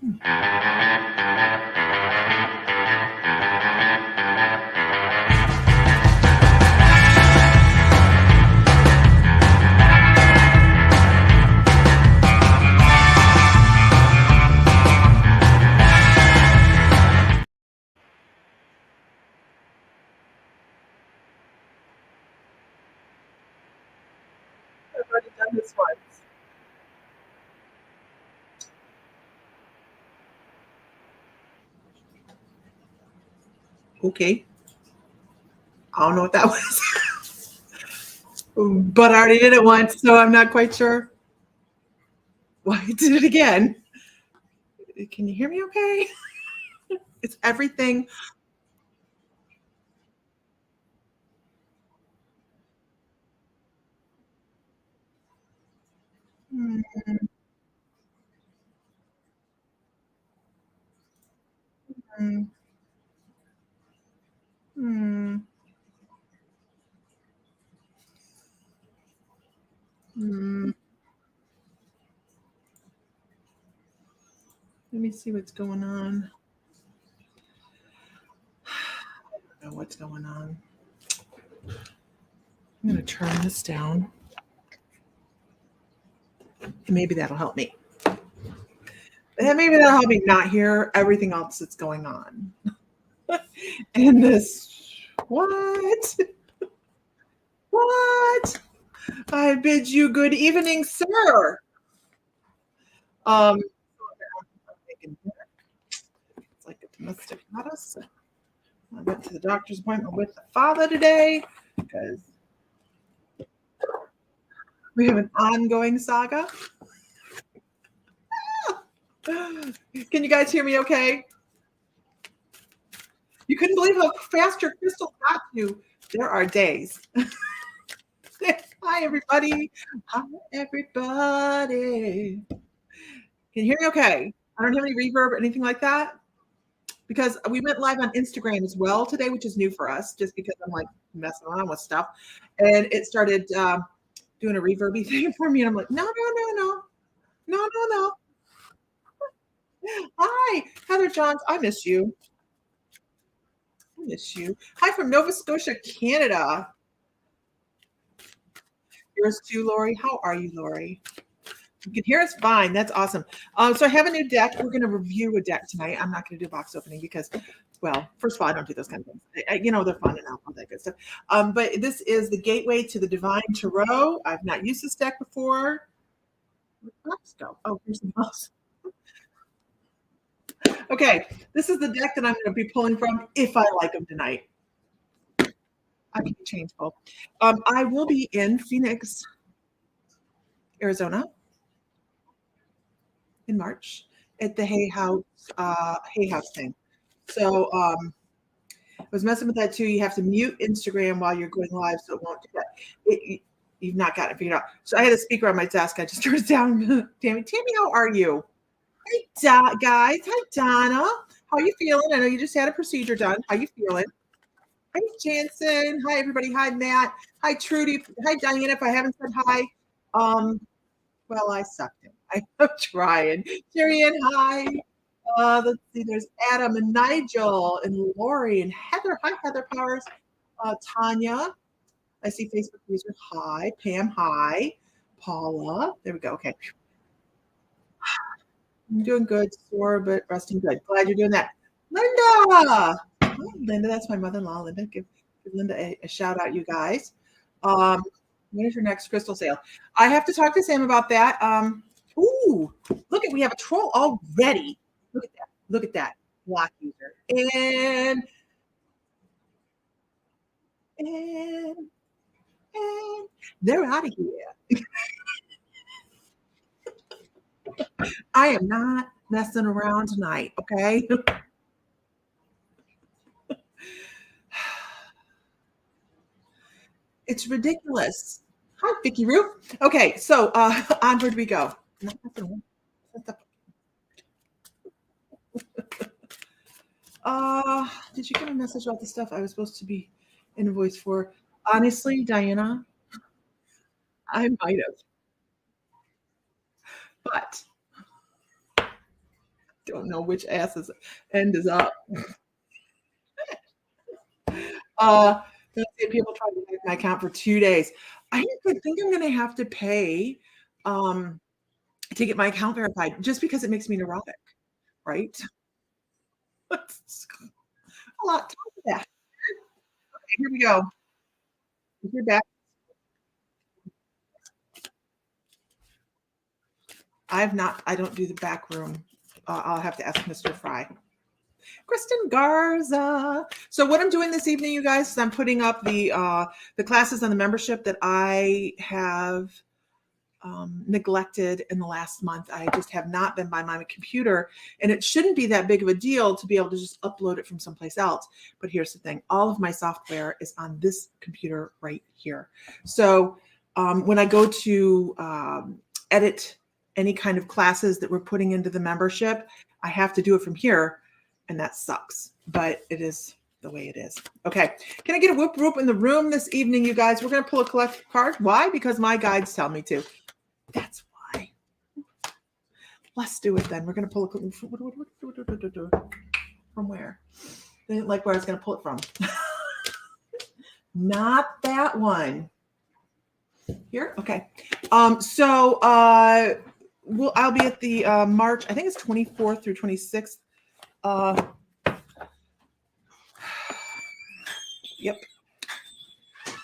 I've already done this once. Okay. I don't know what that was. But I already did it once, so I'm not quite sure why I did it again. Can you hear me okay? It's everything. Hmm, hmm, hmm, hmm. Let me see what's going on. I don't know what's going on. I'm going to turn this down. Maybe that'll help me. And maybe that'll help me not hear everything else that's going on. And this, what? What? I bid you good evening, sir. I'm thinking it's like a domestic goddess. I went to the doctor's appointment with the father today because we have an ongoing saga. Can you guys hear me okay? You couldn't believe how fast your crystal got you. There are days. Hi, everybody. Hi, everybody. Can you hear me okay? I don't have any reverb or anything like that because we went live on Instagram as well today, which is new for us just because I'm like messing around with stuff. And it started doing a reverby thing for me. And I'm like, no, no, no, no, no, no, no. Hi, Heather Johns. I miss you. I miss you. Hi from Nova Scotia, Canada. Yours too, Lori. How are you, Lori? You can hear us fine. That's awesome. So I have a new deck. We're going to review a deck tonight. I'm not going to do a box opening because, well, first of all, I don't do those kind of things. You know, they're fun and all that good stuff. But this is the Gateway to the Divine Tarot. I've not used this deck before. Let's go. Oh, here's the mouse. Okay, this is the deck that I'm going to be pulling from if I like them tonight. I can change both. I will be in Phoenix, Arizona in March at the Hay House thing. So I was messing with that too. You have to mute Instagram while you're going live, so it won't do that. You've not got it figured out. So I had a speaker on my desk. I just turned it down. Tammy, how are you? Hey, guys. Hi, Donna. How are you feeling? I know you just had a procedure done. How you feeling? Hi, Jansen. Hi, everybody. Hi, Matt. Hi, Trudy. Hi, Diana. If I haven't said hi, well, I sucked it. I'm trying. Sherry-Ann, hi. Let's see. There's Adam and Nigel and Lori and Heather. Hi, Heather Powers. Tanya. I see Facebook user. Hi. Pam. Hi. Paula. There we go. Okay. I'm doing good. Sore, but resting good. Glad you're doing that. Linda. Hi, Linda. That's my mother-in-law. Linda. Give Linda a shout out, you guys. When is your next crystal sale? I have to talk to Sam about that. Ooh, look we have a troll already. Look at that. Look at that. Block user. And they're out of here. I am not messing around tonight, okay? It's ridiculous. Hi, Vicky Roo. Okay, so onward we go. Did you get a message about the stuff I was supposed to be invoiced for? Honestly, Diana, I might have. But don't know which end is up. Let's see, people trying to hack my account for 2 days. I think I'm gonna have to pay to get my account verified just because it makes me neurotic, right? It's a lot to that. Okay, here we go. If you're back, I don't do the back room. I'll have to ask Mr. Fry. Kristen Garza. So what I'm doing this evening, you guys, is I'm putting up the classes on the membership that I have neglected in the last month. I just have not been by my computer, and it shouldn't be that big of a deal to be able to just upload it from someplace else. But here's the thing. All of my software is on this computer right here. So when I go to edit any kind of classes that we're putting into the membership, I have to do it from here, and that sucks, but it is the way it is. Okay. Can I get a whoop whoop in the room this evening, you guys? We're going to pull a collective card. Why? Because my guides tell me to. That's why. Let's do it then. We're going to pull a from where? They didn't like where I was going to pull it from. Not that one. Here? Okay. I'll be at the March, I think it's 24th through 26th. Yep.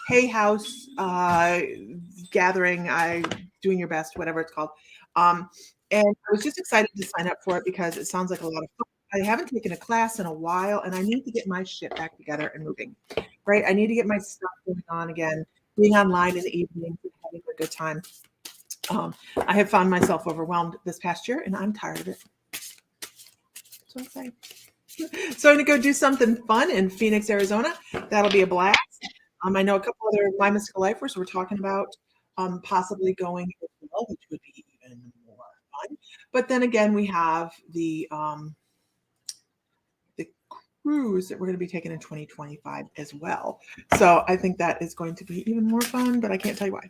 Hay House gathering, doing your best, whatever it's called. And I was just excited to sign up for it because it sounds like a lot of fun. I haven't taken a class in a while, and I need to get my shit back together and moving, right? I need to get my stuff going on again, being online in the evenings and having a good time. I have found myself overwhelmed this past year, and I'm tired of it. So I'm saying. So I'm going to go do something fun in Phoenix, Arizona. That'll be a blast. I know a couple other My Mystical Lifers were talking about possibly going as well, which would be even more fun. But then again, we have the cruise that we're going to be taking in 2025 as well. So I think that is going to be even more fun, but I can't tell you why.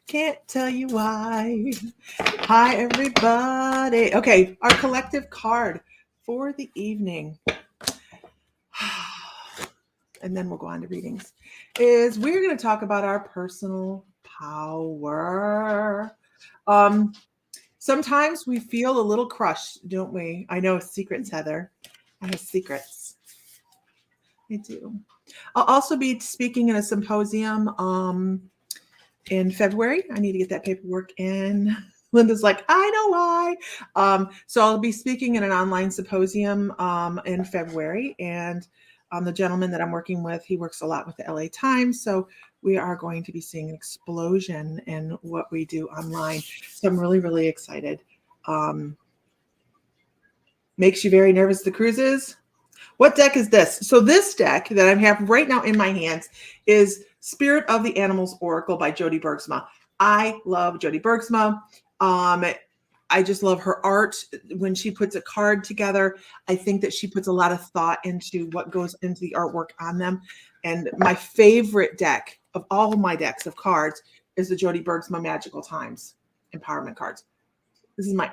Can't tell you why. Hi, everybody. Okay, our collective card for the evening, and then we'll go on to readings, is we're going to talk about our personal power. Sometimes we feel a little crushed, don't we? I know secrets, Heather. I have secrets. I do. I'll also be speaking in a symposium in February. I need to get that paperwork in. Linda's like, I know why. So I'll be speaking in an online symposium in February. And the gentleman that I'm working with, he works a lot with the LA Times. So we are going to be seeing an explosion in what we do online. So I'm really, really excited. Makes you very nervous, the cruises. What deck is this? So this deck that I have right now in my hands is Spirit of the Animals Oracle by Jody Bergsma. I love Jody Bergsma. I just love her art. When she puts a card together, I think that she puts a lot of thought into what goes into the artwork on them. And my favorite deck of all of my decks of cards is the Jody Bergsma Magical Times Empowerment cards. This is my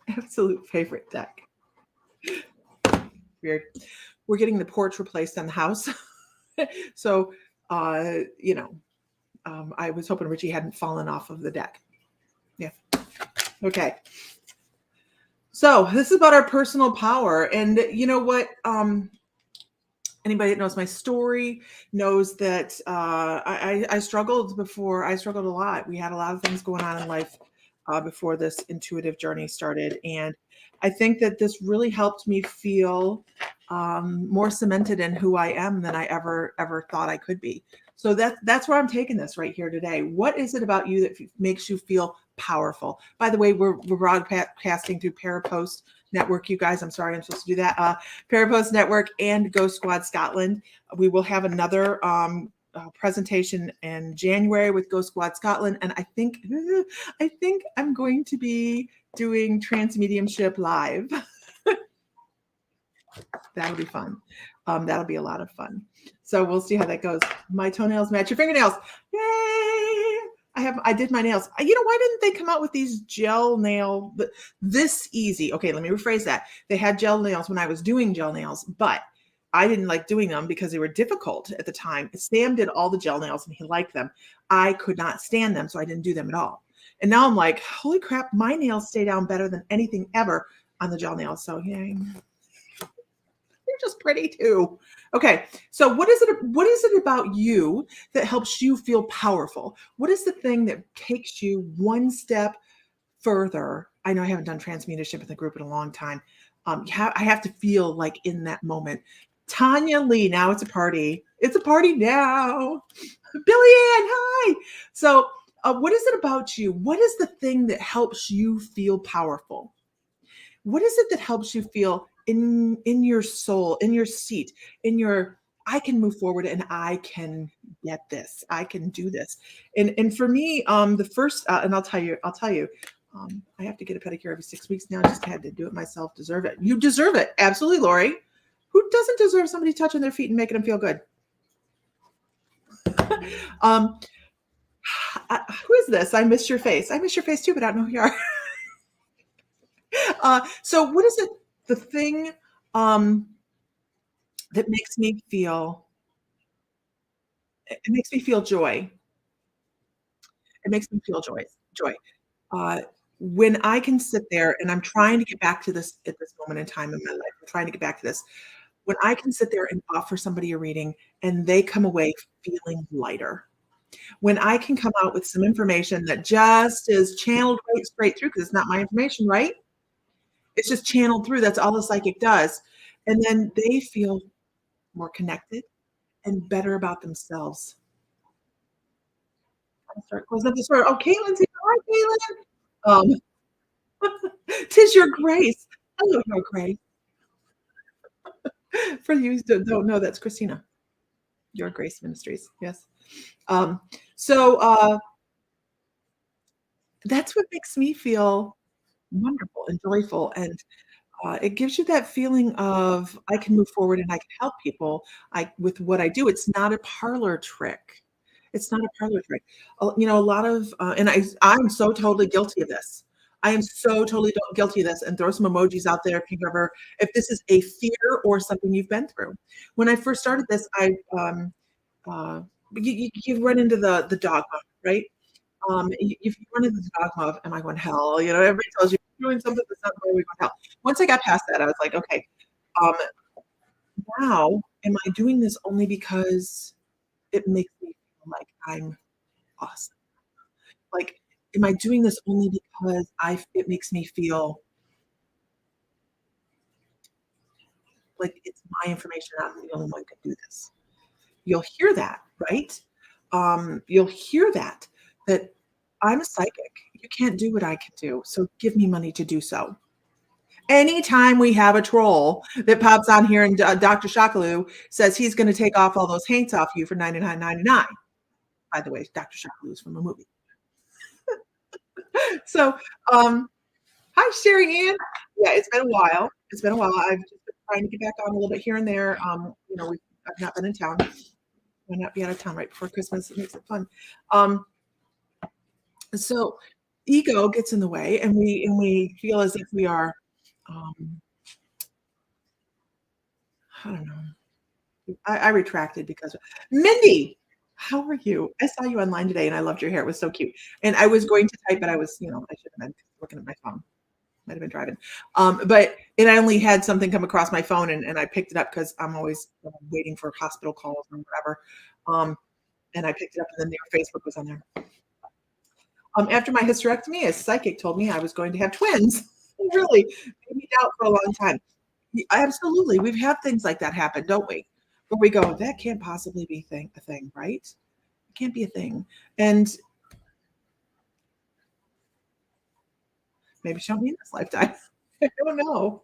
absolute favorite deck. Weird. We're getting the porch replaced on the house. So, I was hoping Richie hadn't fallen off of the deck. Yeah. Okay. So this is about our personal power. And you know what? Anybody that knows my story knows that I struggled before. I struggled a lot. We had a lot of things going on in life before this intuitive journey started. And I think that this really helped me feel more cemented in who I am than I ever thought I could be. So that's where I'm taking this right here today. What is it about you that makes you feel powerful? By the way, we're broadcasting through Parapost Network, you guys. I'm sorry, I'm supposed to do that. Parapost Network and Ghost Squad Scotland. We will have another presentation in January with Ghost Squad Scotland, and I think I'm going to be doing Trance Mediumship live. That'll be fun. That'll be a lot of fun. So we'll see how that goes. My toenails match your fingernails. Yay! I did my nails. Why didn't they come out with these gel nail this easy? Okay, let me rephrase that. They had gel nails when I was doing gel nails, but I didn't like doing them because they were difficult at the time. Sam did all the gel nails and he liked them. I could not stand them, so I didn't do them at all. And now I'm like, holy crap, my nails stay down better than anything ever on the gel nails. So yeah, they're just pretty too. Okay, so what is it about you that helps you feel powerful? What is the thing that takes you one step further? I know I haven't done transmutation in the group in a long time. I have to feel like in that moment. Tanya Lee, now it's a party. It's a party now. Billy Ann, hi. So, what is it about you? What is the thing that helps you feel powerful? What is it that helps you feel in your soul, in your seat, in your I can move forward and I can get this. I can do this. And for me, the first and I'll tell you, I have to get a pedicure every 6 weeks now. I just had to do it myself. Deserve it. You deserve it. Absolutely, Lori. Who doesn't deserve somebody touching their feet and making them feel good? um, who is this? I miss your face. I miss your face too, but I don't know who you are. So what is it, the thing that makes me feel, it makes me feel joy. It makes me feel joy. Uh, when I can sit there and I'm trying to get back to this at this moment in time in my life, I'm trying to get back to this. When I can sit there and offer somebody a reading and they come away feeling lighter. When I can come out with some information that just is channeled right straight through, because it's not my information, right? It's just channeled through. That's all the psychic does. And then they feel more connected and better about themselves. I start closing up the store. Oh, Caitlin's here. Hi, Caitlin. Tis your grace. Hello, your grace. For you who don't know, that's Christina. Your Grace Ministries. Yes. Um, so that's what makes me feel wonderful and joyful. And it gives you that feeling of I can move forward and I can help people with what I do. It's not a parlor trick. It's not a parlor trick. A lot of, and I'm so totally guilty of this. I am so totally guilty of this. And throw some emojis out there if this is a fear or something you've been through. When I first started this, uh, you run into the dogma, right? If you run into the dogma of, am I going to hell? Everybody tells you you're doing something that's not the way we go to hell. Once I got past that, I was like, okay, um, now am I doing this only because it makes me feel like I'm awesome? Like, am I doing this only because it makes me feel like it's my information, I'm the only one who can do this? You'll hear that, right? You'll hear that I'm a psychic. You can't do what I can do, so give me money to do so. Anytime we have a troll that pops on here and Dr. Shakaloo says he's going to take off all those haints off you for $99.99. By the way, Dr. Shakaloo is from a movie. So, hi, Sherry Ann. Yeah, it's been a while. It's been a while. I've just been trying to get back on a little bit here and there. I've not been in town. Why not be out of town right before Christmas? It makes it fun. So ego gets in the way, and we feel as if we are, I don't know. I retracted because Mindy, how are you? I saw you online today, and I loved your hair. It was so cute. And I was going to type, but I was, I should have been looking at my phone. Might have been driving. And I only had something come across my phone, and I picked it up because I'm always waiting for hospital calls or whatever. And I picked it up, and then their Facebook was on there. After my hysterectomy, a psychic told me I was going to have twins. Really made me doubt for a long time. Absolutely. We've had things like that happen, don't we? Where we go, that can't possibly be a thing, right? It can't be a thing. And maybe she don't mean this lifetime. I don't know.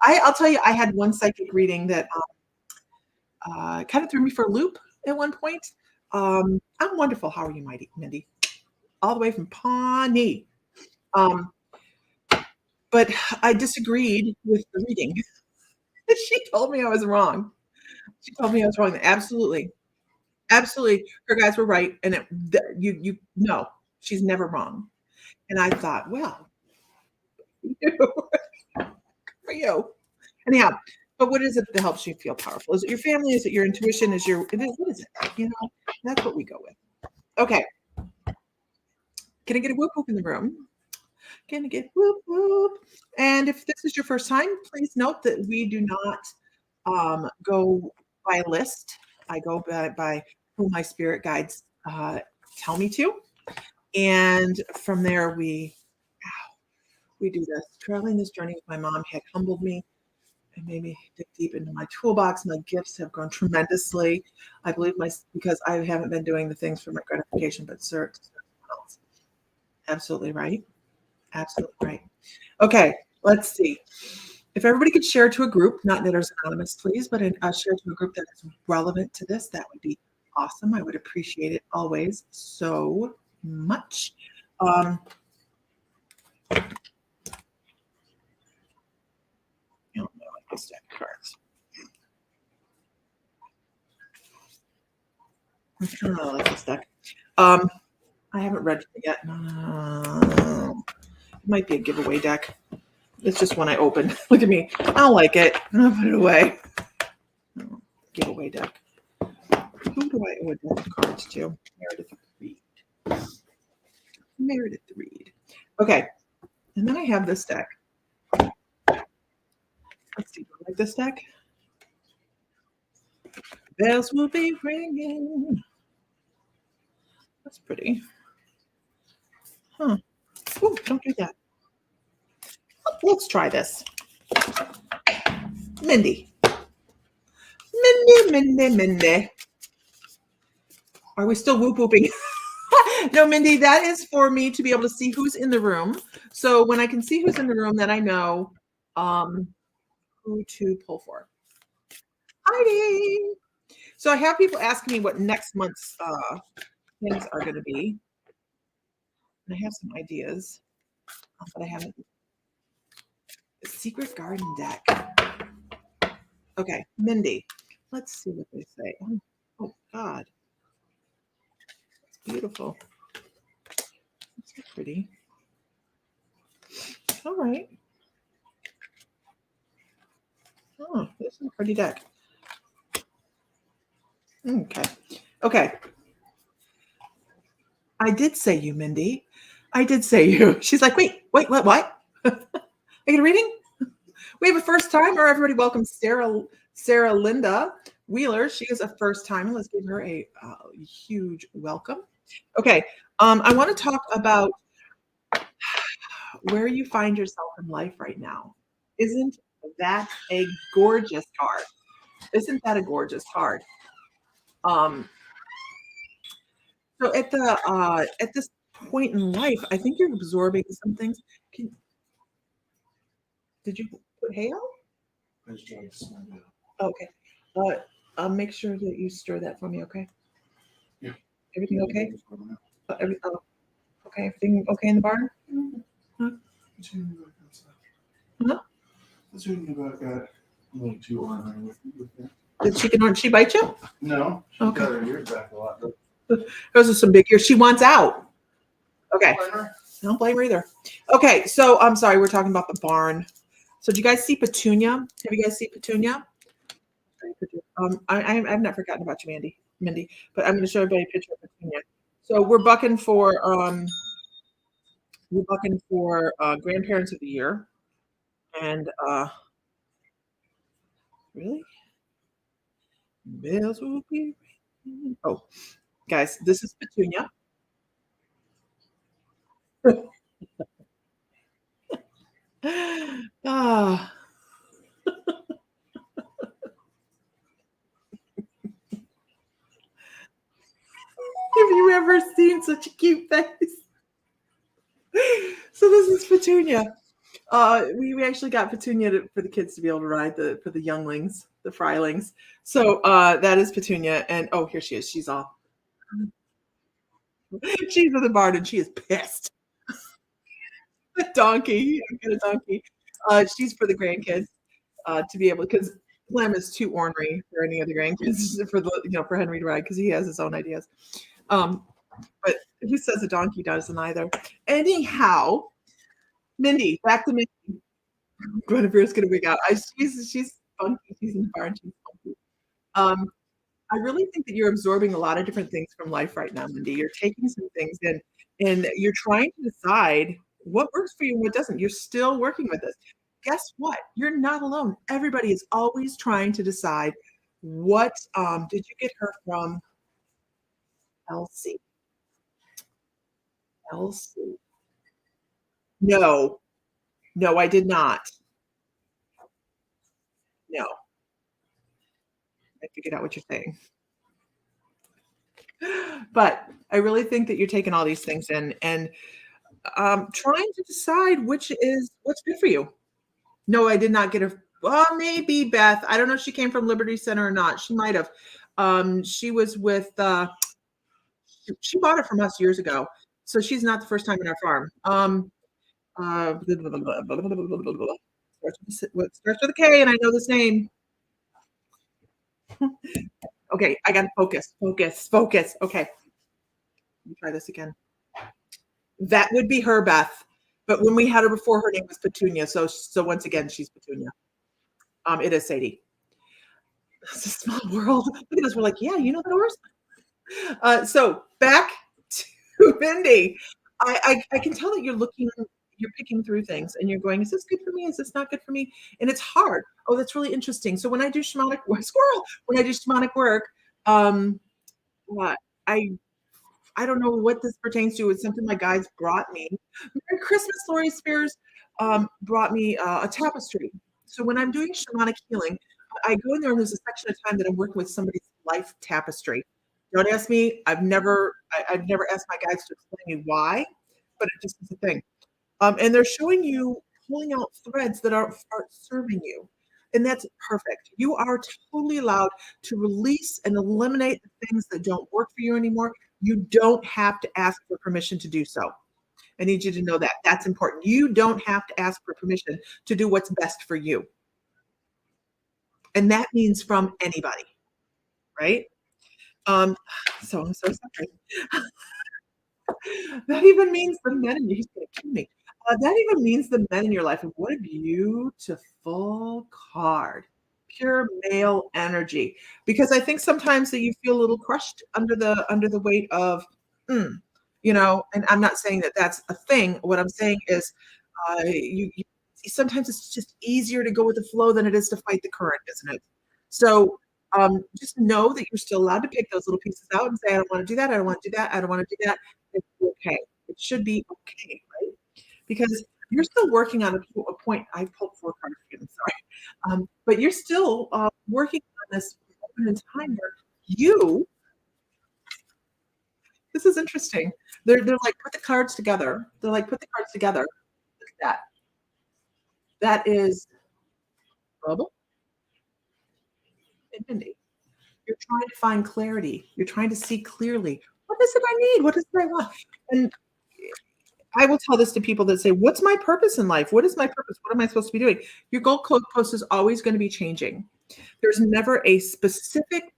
I'll tell you, I had one psychic reading that kind of threw me for a loop at one point. I'm wonderful. How are you, Mindy? All the way from Pawnee. But I disagreed with the reading. She told me I was wrong. Absolutely. Absolutely. Her guys were right. And you know, she's never wrong. And I thought, well, for you. Anyhow, but what is it that helps you feel powerful? Is it your family? Is it your intuition? What is it? You know, that's what we go with. Okay. Can I get a whoop whoop in the room? Can I get whoop whoop? And if this is your first time, please note that we do not go by a list. I go by who my spirit guides tell me to. And from there, we do this. Traveling this journey with my mom had humbled me and made me dig deep into my toolbox. My gifts have grown tremendously. I believe because I haven't been doing the things for my gratification, but serve someone else. Absolutely right. Absolutely right. Okay, let's see. If everybody could share to a group, not Knitters Anonymous, please, but share to a group that is relevant to this, that would be awesome. I would appreciate it always so much. I don't know, like this deck of cards. I don't know, like this deck. I haven't read it yet. It might be a giveaway deck. It's just one I opened. Look at me. I don't like it. I'll put it away. Oh, giveaway deck. Who do I owe a deck of cards to? Meredith Reed. Meredith Reed. Okay. And then I have this deck. Let's see. Do I like this deck? Bells will be ringing. That's pretty. Huh. Ooh, don't do that. Let's try this. Mindy. Mindy. Are we still whoop whooping? No, Mindy, that is for me to be able to see who's in the room. So when I can see who's in the room, then I know who to pull for. Heidi. So I have people asking me what next month's things are going to be. And I have some ideas, but I haven't. Secret Garden deck. Okay, Mindy. Let's see what they say. Oh God. It's beautiful. It's so pretty. All right. Oh, this is a pretty deck. Okay. I did say you, Mindy. I did say you. She's like, wait, what? I get a reading? We have a first timer. Everybody welcome Sarah Linda Wheeler. She is a first timer. Let's give her a huge welcome. Okay. I want to talk about where you find yourself in life right now. Isn't that a gorgeous card? Isn't that a gorgeous card? So at this point in life, I think you're absorbing some things. Did you put hail? Okay. Make sure that you stir that for me, okay? Yeah. Everything okay? Okay. Everything okay in the barn? Huh? Did she bite you? No. She got her ears back a lot. Those are some big ears. She wants out. Okay. I don't blame her either. Okay, so I'm sorry, we're talking about the barn. So do you guys see Petunia? Have you guys seen Petunia? I've not forgotten about you, Mindy, but I'm going to show everybody a picture of Petunia. So we're bucking for grandparents of the year, and really, bells will be ringing. Oh, guys, this is Petunia. Ah. Have you ever seen such a cute face? So this is Petunia. We actually got Petunia for the kids to be able to ride for the younglings, the frylings. So that is Petunia, and oh, here she is. She's in the barn, and she is pissed. A donkey. I got a donkey. She's for the grandkids to be able, because Clem is too ornery for any of the grandkids for Henry to ride because he has his own ideas. But who says a donkey doesn't either? Anyhow, Mindy, back to Mindy. Guinevere's gonna wig out. She's funky. She's in the bar and she's funky. I really think that you're absorbing a lot of different things from life right now, Mindy. You're taking some things in and you're trying to decide what works for you and what doesn't. You're still working with this. Guess what? You're not alone. Everybody is always trying to decide what did you get her from Elsie? Elsie. No, I did not. No. I figured out what you're saying. But I really think that you're taking all these things in and trying to decide what's good for you. No, I did not get her. Well, maybe Beth. I don't know if she came from Liberty Center or not. She might have. She was with, she bought it from us years ago. So she's not the first time in our farm. What starts with a K, and I know this name. Okay, I got to focus. Okay, let me try this again. That would be her, Beth. But when we had her before, her name was Petunia. So once again, she's Petunia. It is Sadie. It's a small world. Look at us. We're like, yeah, you know the horse. So back to Mindy. I can tell that you're picking through things and you're going, is this good for me? Is this not good for me? And it's hard. Oh, that's really interesting. So when I do shamanic work, I don't know what this pertains to. It's something my guides brought me. Merry Christmas, Lori Spears brought me a tapestry. So when I'm doing shamanic healing, I go in there and there's a section of time that I'm working with somebody's life tapestry. Don't ask me. I've never asked my guides to explain me why, but it just is a thing. And they're showing you pulling out threads that aren't serving you. And that's perfect. You are totally allowed to release and eliminate the things that don't work for you anymore. You don't have to ask for permission to do so. I need you to know that. That's important. You don't have to ask for permission to do what's best for you. And that means from anybody, right? So I'm so sorry. That even means the men in you. He's going to kill me. That even means the men in your life. And what a beautiful card. Pure male energy. Because I think sometimes that you feel a little crushed under the weight of, and I'm not saying that that's a thing. What I'm saying is you sometimes it's just easier to go with the flow than it is to fight the current, isn't it? So just know that you're still allowed to pick those little pieces out and say, I don't want to do that. I don't want to do that. I don't want to do that. It's okay. It should be okay, right? Because you're still working on a point. I pulled 4 cards again, I'm sorry. But you're still working on this moment in time where this is interesting. They're like, put the cards together. They're like, put the cards together. Look at that. That is Bubble and Mindy. You're trying to find clarity. You're trying to see clearly. What is it I need? What is it I want? And I will tell this to people that say, what's my purpose in life? What is my purpose? What am I supposed to be doing? Your goal post is always going to be changing. There's never a specific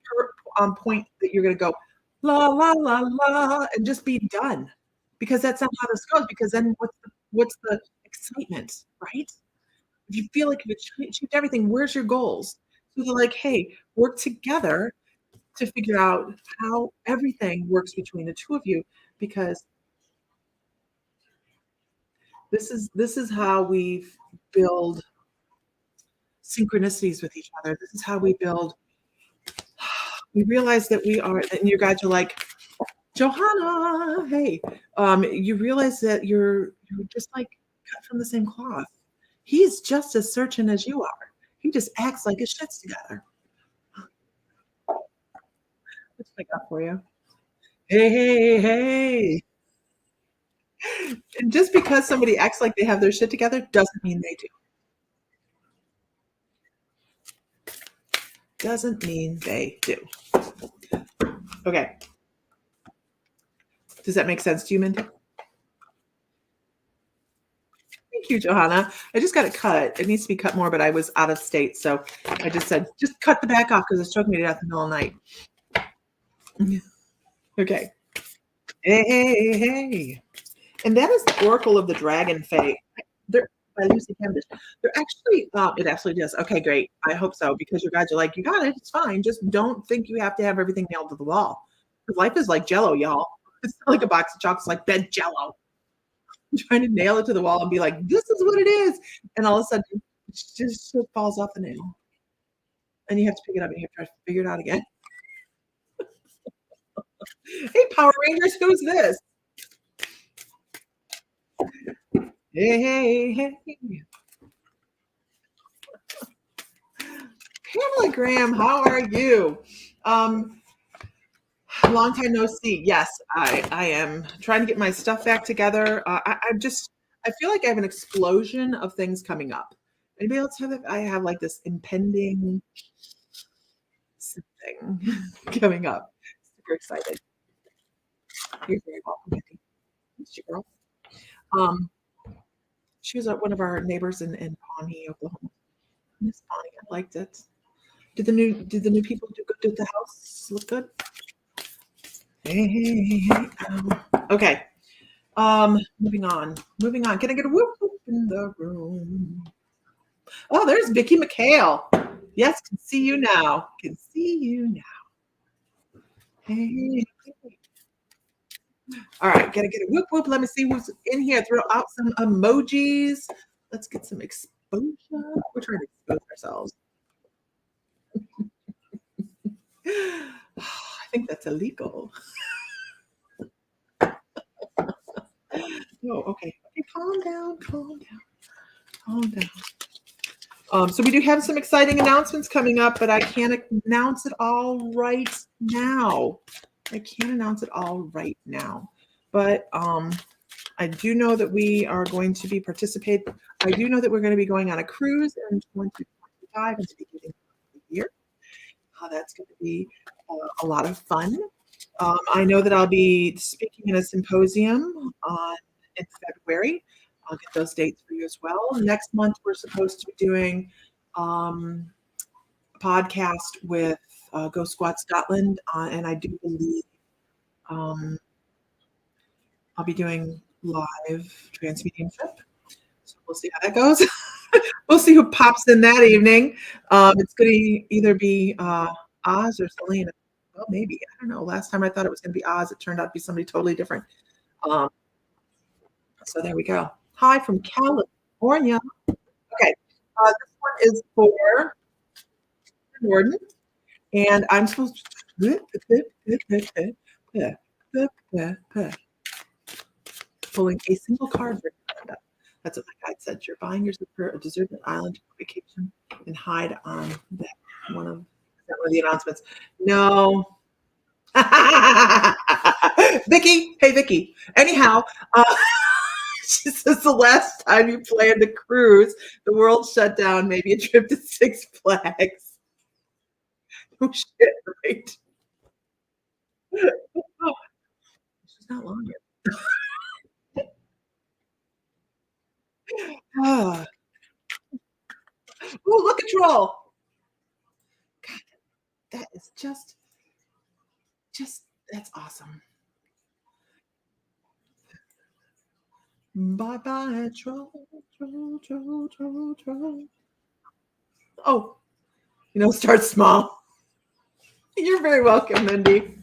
point that you're going to go, la, la, la, la, and just be done. Because that's not how this goes. Because then what's the excitement, right? If you feel like you've achieved everything, where's your goals? So they're like, hey, work together to figure out how everything works between the two of you, because this is how we build synchronicities with each other. This is how we realize that we are, and your guys are like, Johanna, hey, you realize that you're just like cut from the same cloth. He's just as searching as you are. He just acts like his shit's together. What's I got for you? Hey. And just because somebody acts like they have their shit together doesn't mean they do. Doesn't mean they do. Okay. Does that make sense to you, Mindy? Thank you, Johanna. I just got it cut. It needs to be cut more, but I was out of state. So I just said, just cut the back off because it's choking me to death in the middle of the night. Okay. Hey. And that is the Oracle of the Dragon Fae. They're by Lucy Camdish. They're actually, it actually does. Okay, great. I hope so, because your guys are like, you got it. It's fine. Just don't think you have to have everything nailed to the wall. Because life is like Jello, y'all. It's not like a box of chocolates, like bed Jello. I'm trying to nail it to the wall and be like, this is what it is. And all of a sudden, it just falls off the nail. And you have to pick it up and you have to try to figure it out again. Hey, Power Rangers, who's this? Hey. Pamela Graham, how are you? Long time no see. Yes, I am trying to get my stuff back together. I feel like I have an explosion of things coming up. Anybody else have it? I have like this impending something coming up. Super excited. You're very welcome, Becky. Thanks, you girl. She was one of our neighbors in Pawnee, Oklahoma. Miss Pawnee, I liked it. Did the new people do good? Did the house look good? Hey. Okay. Moving on. Can I get a whoop whoop in the room? Oh, there's Vicki McHale. Yes, can see you now. Hey. All right, gotta get a whoop whoop. Let me see who's in here. Throw out some emojis. Let's get some exposure. We're trying to expose ourselves. I think that's illegal. Oh, okay. Calm down. So we do have some exciting announcements coming up, but I can't announce it all right now. But I do know that we are going to be participating. I do know that we're going to be going on a cruise in 2025 and beginning of the year. That's going to be a lot of fun. I know that I'll be speaking in a symposium in February. I'll get those dates for you as well. Next month, we're supposed to be doing a podcast with Go Squad Scotland, and I do believe I'll be doing live trans mediumship. So we'll see how that goes. We'll see who pops in that evening. It's going to either be Oz or Selena. Well, maybe. I don't know. Last time I thought it was going to be Oz. It turned out to be somebody totally different. So there we go. Hi from California. Okay. This one is for Gordon. And I'm supposed to pulling a single card for Canada. That's what my guide said. You're buying yourself a deserted island vacation and hide on that one of the announcements. No. Vicky. Hey, Vicky. Anyhow, she says the last time you planned a cruise, the world shut down, maybe a trip to Six Flags. Oh, shit, right? Oh, she's not long yet. Oh, look at troll. God, that is just that's awesome. Bye troll. Oh, start small. You're very welcome, Mindy.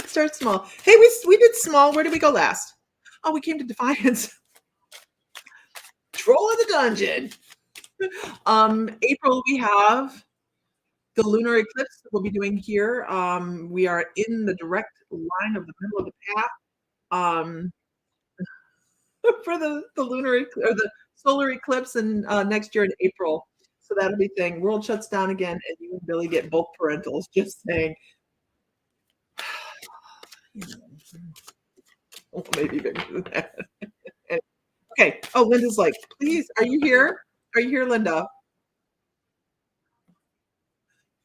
Start small. Hey, we did small. Where did we go last? Oh, we came to Defiance. Troll in the dungeon. April, we have the lunar eclipse that we'll be doing here. We are in the direct line of the middle of the path for the lunar or the solar eclipse in next year in April. So that'll be thing. World shuts down again, and you and Billy get both parentals. Just saying. Maybe bigger than that. Okay. Oh, Linda's like, please, are you here? Are you here, Linda?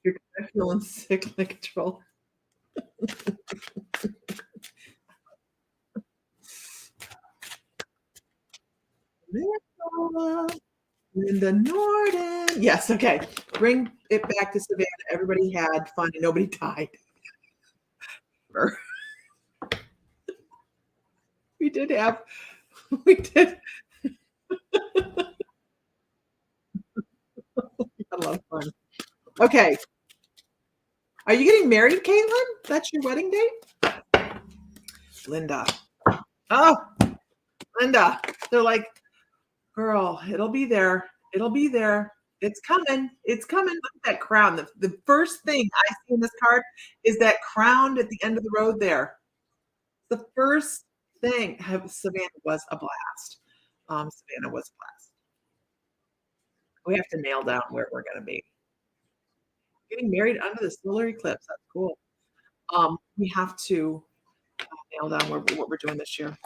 You're kind of feeling sick, like control. Linda Norden. Yes, okay. Bring it back to Savannah. Everybody had fun and nobody died. We did have, we did a lot of fun. Okay. Are you getting married, Caitlin? That's your wedding date? Linda. Oh, Linda. They're like, girl, it'll be there. It'll be there. It's coming. It's coming. Look at that crown. The first thing I see in this card is that crown at the end of the road there. The first thing. Savannah was a blast. Savannah was a blast. We have to nail down where we're going to be. Getting married under the solar eclipse. That's cool. We have to nail down what we're doing this year.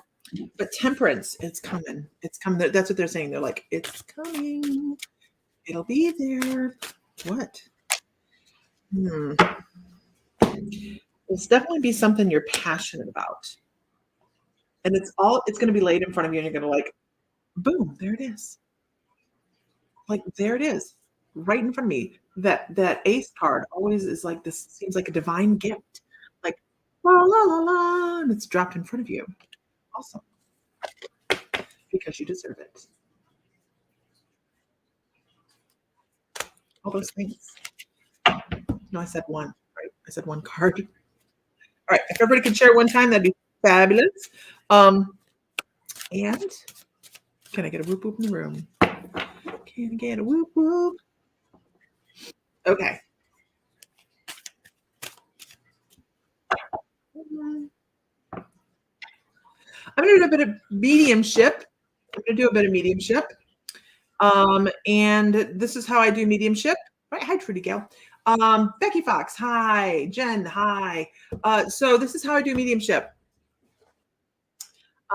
But temperance, it's coming. It's coming. That's what they're saying. They're like, it's coming. It'll be there. What? It's definitely be something you're passionate about. And it's going to be laid in front of you, and you're going to like, boom, there it is. Like, there it is. Right in front of me. That ace card always is like, this seems like a divine gift. Like, la, la, la, la, and it's dropped in front of you. Awesome. Because you deserve it. All those things. No, I said one, right? I said one card. All right. If everybody could share one time, that'd be fabulous. And can I get a whoop whoop in the room? Can I get a whoop whoop? Okay. I'm going to do a bit of mediumship. And this is how I do mediumship. Right. Hi, Trudy Gale. Becky Fox. Hi. Jen. Hi. So this is how I do mediumship.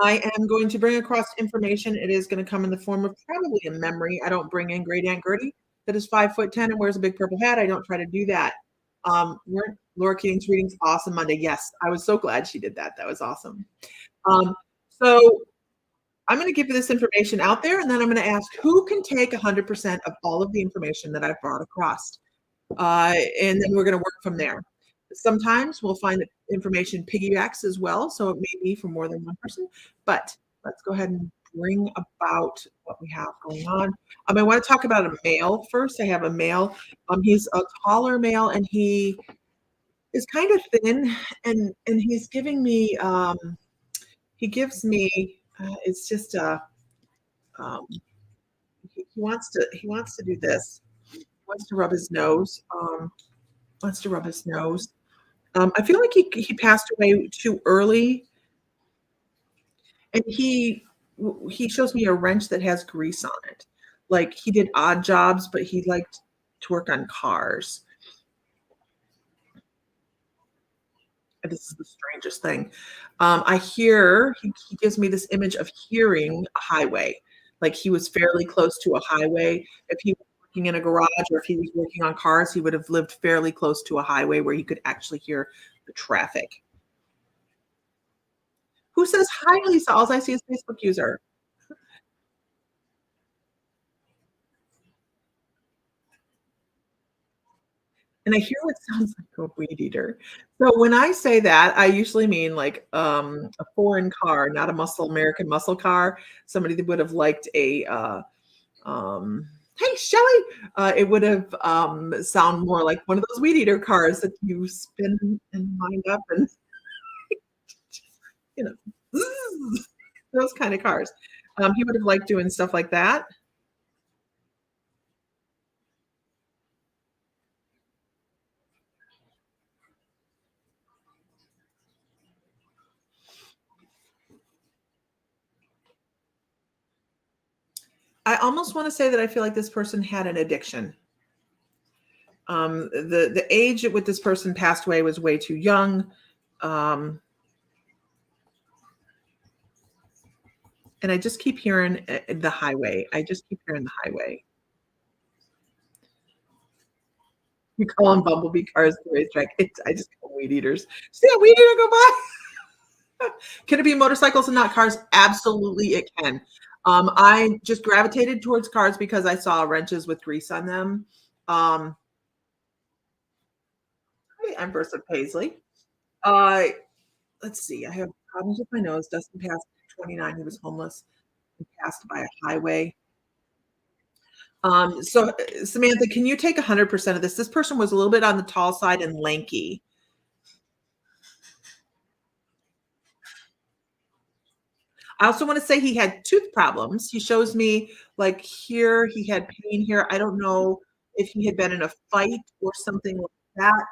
I am going to bring across information. It is going to come in the form of probably a memory. I don't bring in Great Aunt Gertie that is 5'10" and wears a big purple hat. I don't try to do that. Laura Keating's readings awesome Monday. Yes, I was so glad she did that. That was awesome. So I'm going to give you this information out there, and then I'm going to ask who can take 100% of all of the information that I've brought across. And then we're going to work from there. Sometimes we'll find that information piggybacks as well, so it may be for more than one person, but let's go ahead and bring about what we have going on. I want to talk about a male first. I have a male. He's a taller male, and he is kind of thin, and he's giving me, he gives me, it's just he wants to do this. He wants to rub his nose. I feel like he passed away too early, and he shows me a wrench that has grease on it. Like, he did odd jobs, but he liked to work on cars. And this is the strangest thing. I hear he gives me this image of hearing a highway. Like, he was fairly close to a highway. If he was working in a garage or if he was working on cars, he would have lived fairly close to a highway where he could actually hear the traffic. Who says hi, Lisa? All I see is Facebook user. And I hear what sounds like a weed eater. So when I say that, I usually mean like a foreign car, not a American muscle car. Somebody that would have liked a hey, Shelly, it would have sound more like one of those weed eater cars that you spin and wind up and, you know, those kind of cars. He would have liked doing stuff like that. I almost want to say that I feel like this person had an addiction. The age at which this person passed away was way too young. And I just keep hearing the highway. You call them bumblebee cars, the racetrack. I just call them weed eaters. See a weed eater go by? Can it be motorcycles and not cars? Absolutely, it can. I just gravitated towards cars because I saw wrenches with grease on them. Hey, Empress of Paisley. Uh, let's see. I have problems with my nose. Dustin passed at 29. He was homeless and passed by a highway. So Samantha, can you take 100% of this? This person was a little bit on the tall side and lanky. I also want to say he had tooth problems. He shows me like here, he had pain here. I don't know if he had been in a fight or something like that.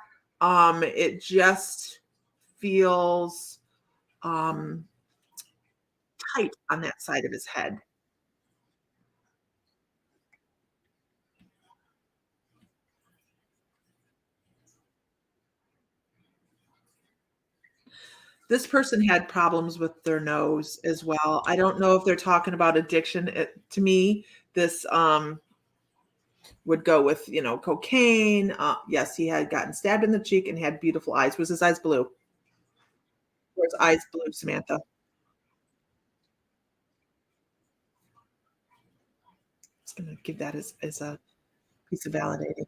It just feels tight on that side of his head. This person had problems with their nose as well. I don't know if they're talking about addiction. To me, this would go with, cocaine. Yes, he had gotten stabbed in the cheek and had beautiful eyes. Was his eyes blue? Or his eyes blue, Samantha? Just going to give that as a piece of validating.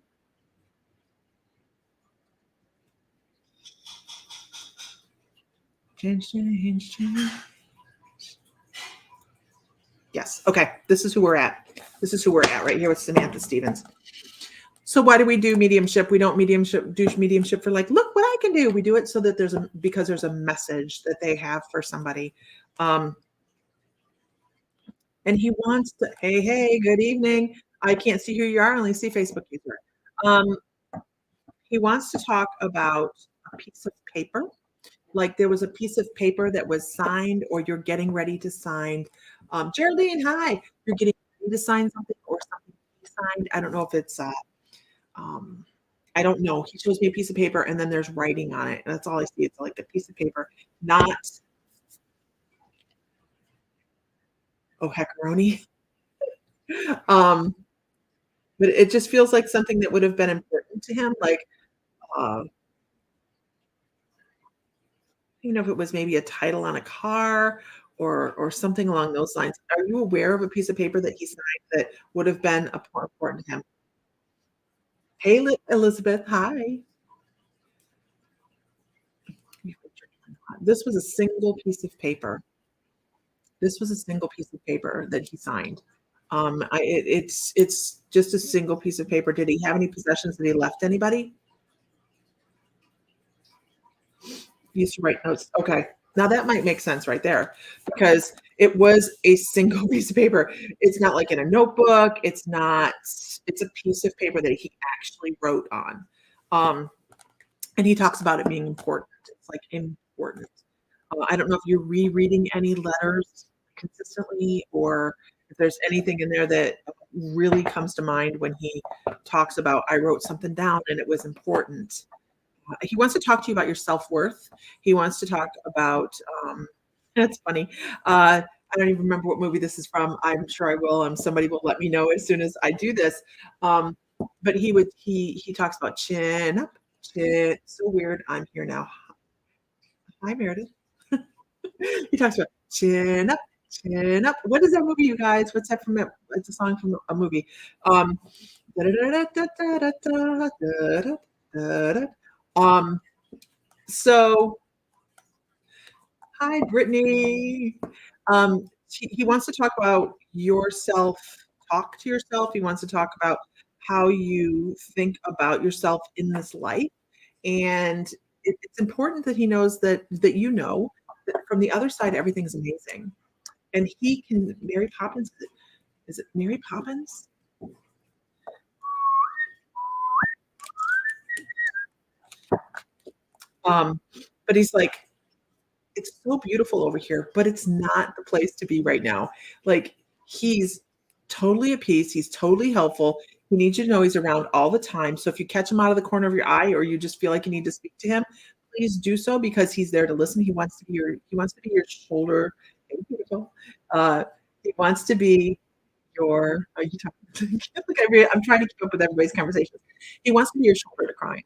Change. Yes. Okay. This is who we're at. This is who we're at right here with Samantha Stevens. So why do we do mediumship? We don't do mediumship for like, look what I can do. We do it so that because there's a message that they have for somebody. And he wants to, hey, good evening. I can't see who you are. I only see Facebook user. He wants to talk about a piece of paper. Like there was a piece of paper that was signed or you're getting ready to sign. Geraldine, hi. You're getting ready to sign something or something signed. I don't know if it's, I don't know. He shows me a piece of paper and then there's writing on it. And that's all I see. It's like a piece of paper, not, heckaroni. But it just feels like something that would have been important to him. Like, if it was maybe a title on a car or something along those lines. Are you aware of a piece of paper that he signed that would have been important to him? Hey, Elizabeth. Hi. This was a single piece of paper. This was a single piece of paper that he signed. It's just a single piece of paper. Did he have any possessions that he left anybody? He used to write notes. Okay. Now that might make sense right there because it was a single piece of paper. It's not like in a notebook. It's a piece of paper that he actually wrote on. And he talks about it being important. It's like important. I don't know if you're rereading any letters consistently or if there's anything in there that really comes to mind when he talks about, I wrote something down and it was important. He wants to talk to you about your self-worth. He wants to talk about, that's funny. I don't even remember what movie this is from. I'm sure I will. Somebody will let me know as soon as I do this. But he talks about chin up, chin. So weird. I'm here now. Hi, Meredith. He talks about chin up, chin up. What is that movie, you guys? What's that from? It's a song from a movie. So hi, Brittany. He wants to talk about yourself, talk to yourself. He wants to talk about how you think about yourself in this life. And it's important that he knows that you know that from the other side, everything's amazing. And he can, Mary Poppins, is it Mary Poppins? But he's like, it's so beautiful over here, but it's not the place to be right now. Like he's totally at peace. He's totally helpful. He needs you to know he's around all the time. So if you catch him out of the corner of your eye or you just feel like you need to speak to him, please do so because he's there to listen. He wants to be your shoulder. Hey, beautiful. He wants to be your, are you talking? Look, I'm trying to keep up with everybody's conversations. He wants to be your shoulder to cry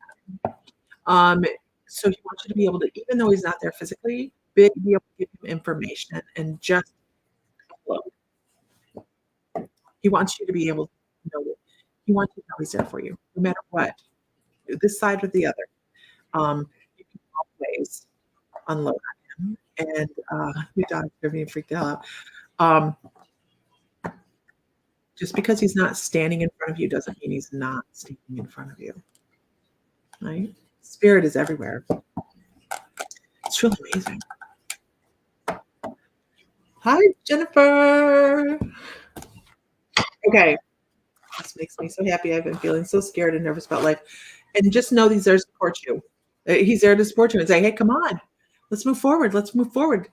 on. So he wants you to be able to, even though he's not there physically, be able to give him information and just upload. He wants you to be able to know it. He wants you to know he's there for you, no matter what, this side or the other. You can always unload on him. And your dog's being freaked out. Just because he's not standing in front of you doesn't mean he's not standing in front of you. Right? Spirit is everywhere. It's really amazing. Hi, Jennifer. Okay. This makes me so happy. I've been feeling so scared and nervous about life. And just know he's there to support you. He's there to support you and say, hey, come on. Let's move forward. Let's move forward.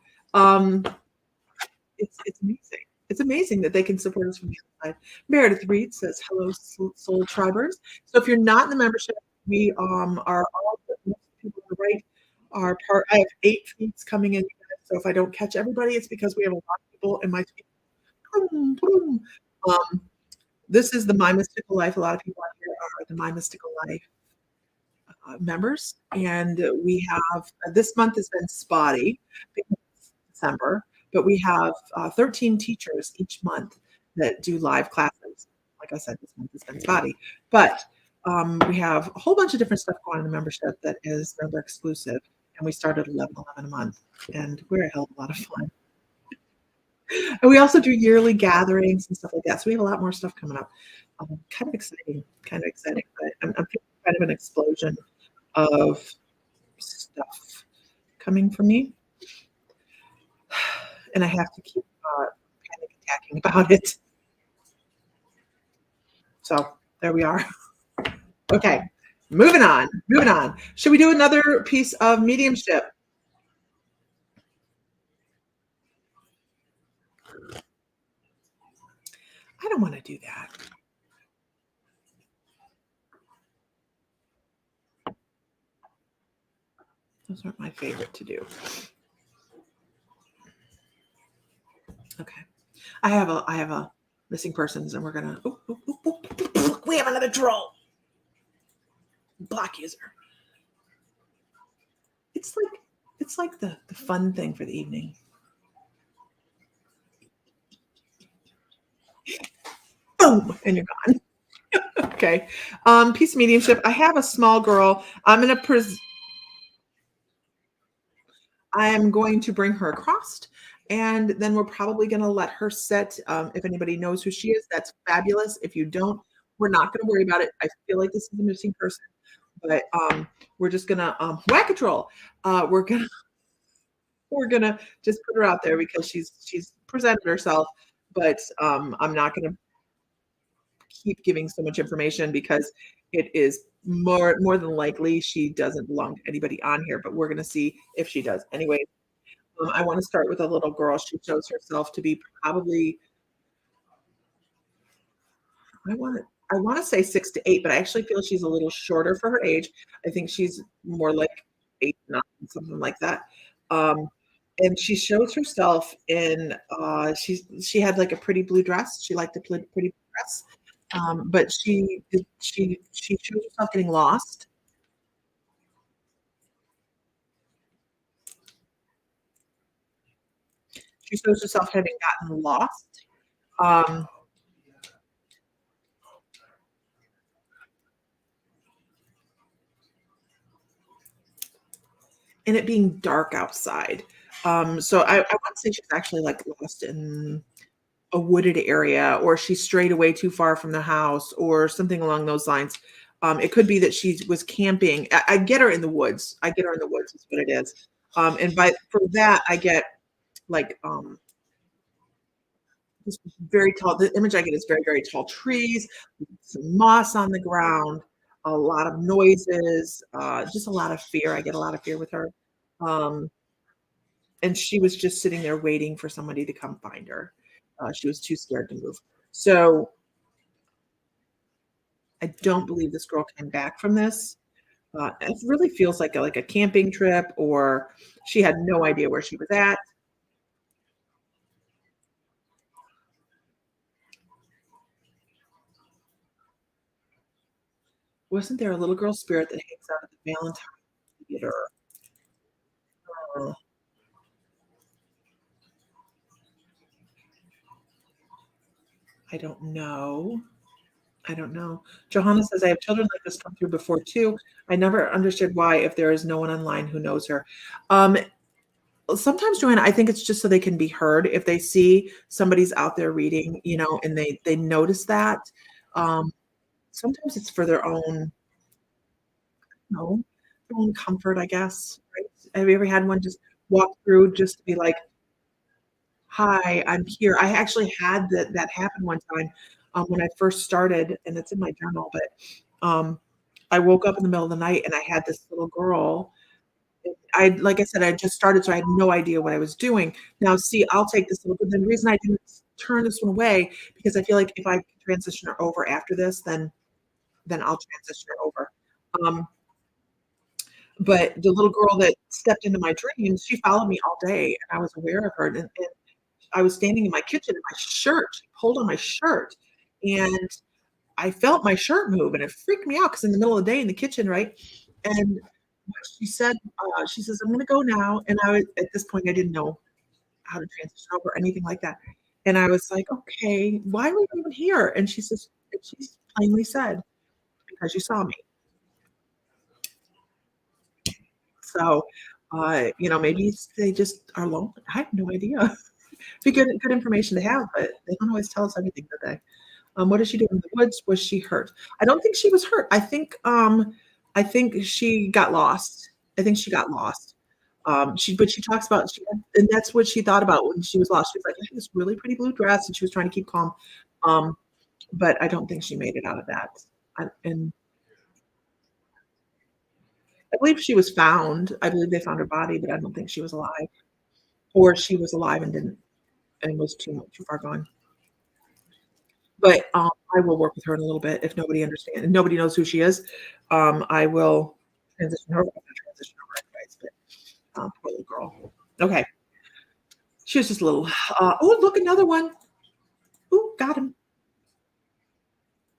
It's amazing. It's amazing that they can support us from the other side. Meredith Reed says, hello, Soul Tribers. So if you're not in the membership, we are all, most people on the right are part. I have 8 feeds coming in. So if I don't catch everybody, it's because we have a lot of people in my feed. Boom, boom. This is the My Mystical Life. A lot of people out here are the My Mystical Life members. And we have, this month has been spotty because it's December, but we have 13 teachers each month that do live classes. Like I said, this month has been spotty. But we have a whole bunch of different stuff going on in the membership that is member exclusive. And we start at $11.11 a month. And we're a hell of a lot of fun. And we also do yearly gatherings and stuff like that. So we have a lot more stuff coming up. Kind of exciting. But I'm feeling kind of an explosion of stuff coming from me. And I have to keep panic attacking about it. So there we are. Okay, moving on. Should we do another piece of mediumship? I don't want to do that. Those aren't my favorite to do. Okay. I have a missing persons, and we're gonna. We have another troll. Block user. It's like the fun thing for the evening. Boom, and you're gone. Okay. Piece of mediumship. I have a small girl. I am going to bring her across, and then we're probably going to let her set. If anybody knows who she is, that's fabulous. If you don't, we're not going to worry about it. I feel like this is a missing person, but we're just going to whack a troll. We're gonna just put her out there because she's presented herself, but I'm not going to keep giving so much information because it is more than likely she doesn't belong to anybody on here, but we're going to see if she does. Anyway, I want to start with a little girl. She shows herself to be probably, I want to say 6 to 8, but I actually feel she's a little shorter for her age. I think she's more like 8, 9, something like that. And she shows herself in she had like a pretty blue dress. She liked the pretty blue dress. But she shows herself getting lost. She shows herself having gotten lost. And it being dark outside. So I want to say she's actually like lost in a wooded area, or she strayed away too far from the house, or something along those lines. It could be that she was camping. I get her in the woods. Is what it is. And for that, I get like this very tall. The image I get is very, very tall trees, some moss on the ground, a lot of noises, just a lot of fear. I get a lot of fear with her. And she was just sitting there waiting for somebody to come find her. She was too scared to move. So I don't believe this girl came back from this. It really feels like a camping trip, or she had no idea where she was at. Wasn't there a little girl spirit that hangs out at the Valentine Theater? I don't know. I don't know. Johanna says, I have children like this come through before too. I never understood why if there is no one online who knows her. Um, Sometimes, Joanna, I think it's just so they can be heard. If they see somebody's out there reading, and they notice that, um, sometimes it's for their own, their own comfort, I guess. Right? Have you ever had one just walk through just to be like, "Hi, I'm here." I actually had that happen one time when I first started, and it's in my journal. But I woke up in the middle of the night and I had this little girl. Like I said, I just started, so I had no idea what I was doing. Now, see, I'll take this little, but the reason I didn't turn this one away because I feel like if I transition her over after this, then I'll transition her over. Um, but the little girl that stepped into my dreams, she followed me all day, and I was aware of her. And I was standing in my kitchen, and my shirt she pulled on my shirt, and I felt my shirt move, and it freaked me out because in the middle of the day in the kitchen, right? And she says, "I'm going to go now." And at this point, I didn't know how to transition over or anything like that. And I was like, "Okay, why are we even here?" And she plainly said, "Because you saw me." So, maybe they just are lonely. I have no idea. Be good information to have, but they don't always tell us everything, do they? What did she do in the woods? Was she hurt? I don't think she was hurt. I think she got lost. I think she got lost. But she talks about and that's what she thought about when she was lost. She was like, I had this really pretty blue dress, and she was trying to keep calm. Um, but I don't think she made it out of that. And I believe she was found. I believe they found her body, but I don't think she was alive, or she was alive and didn't and was too far gone. But I will work with her in a little bit if nobody understands and nobody knows who she is. I will transition her. I'm gonna transition her anyways, but poor little girl. Okay, she was just a little. Oh, look, another one. Ooh, got him.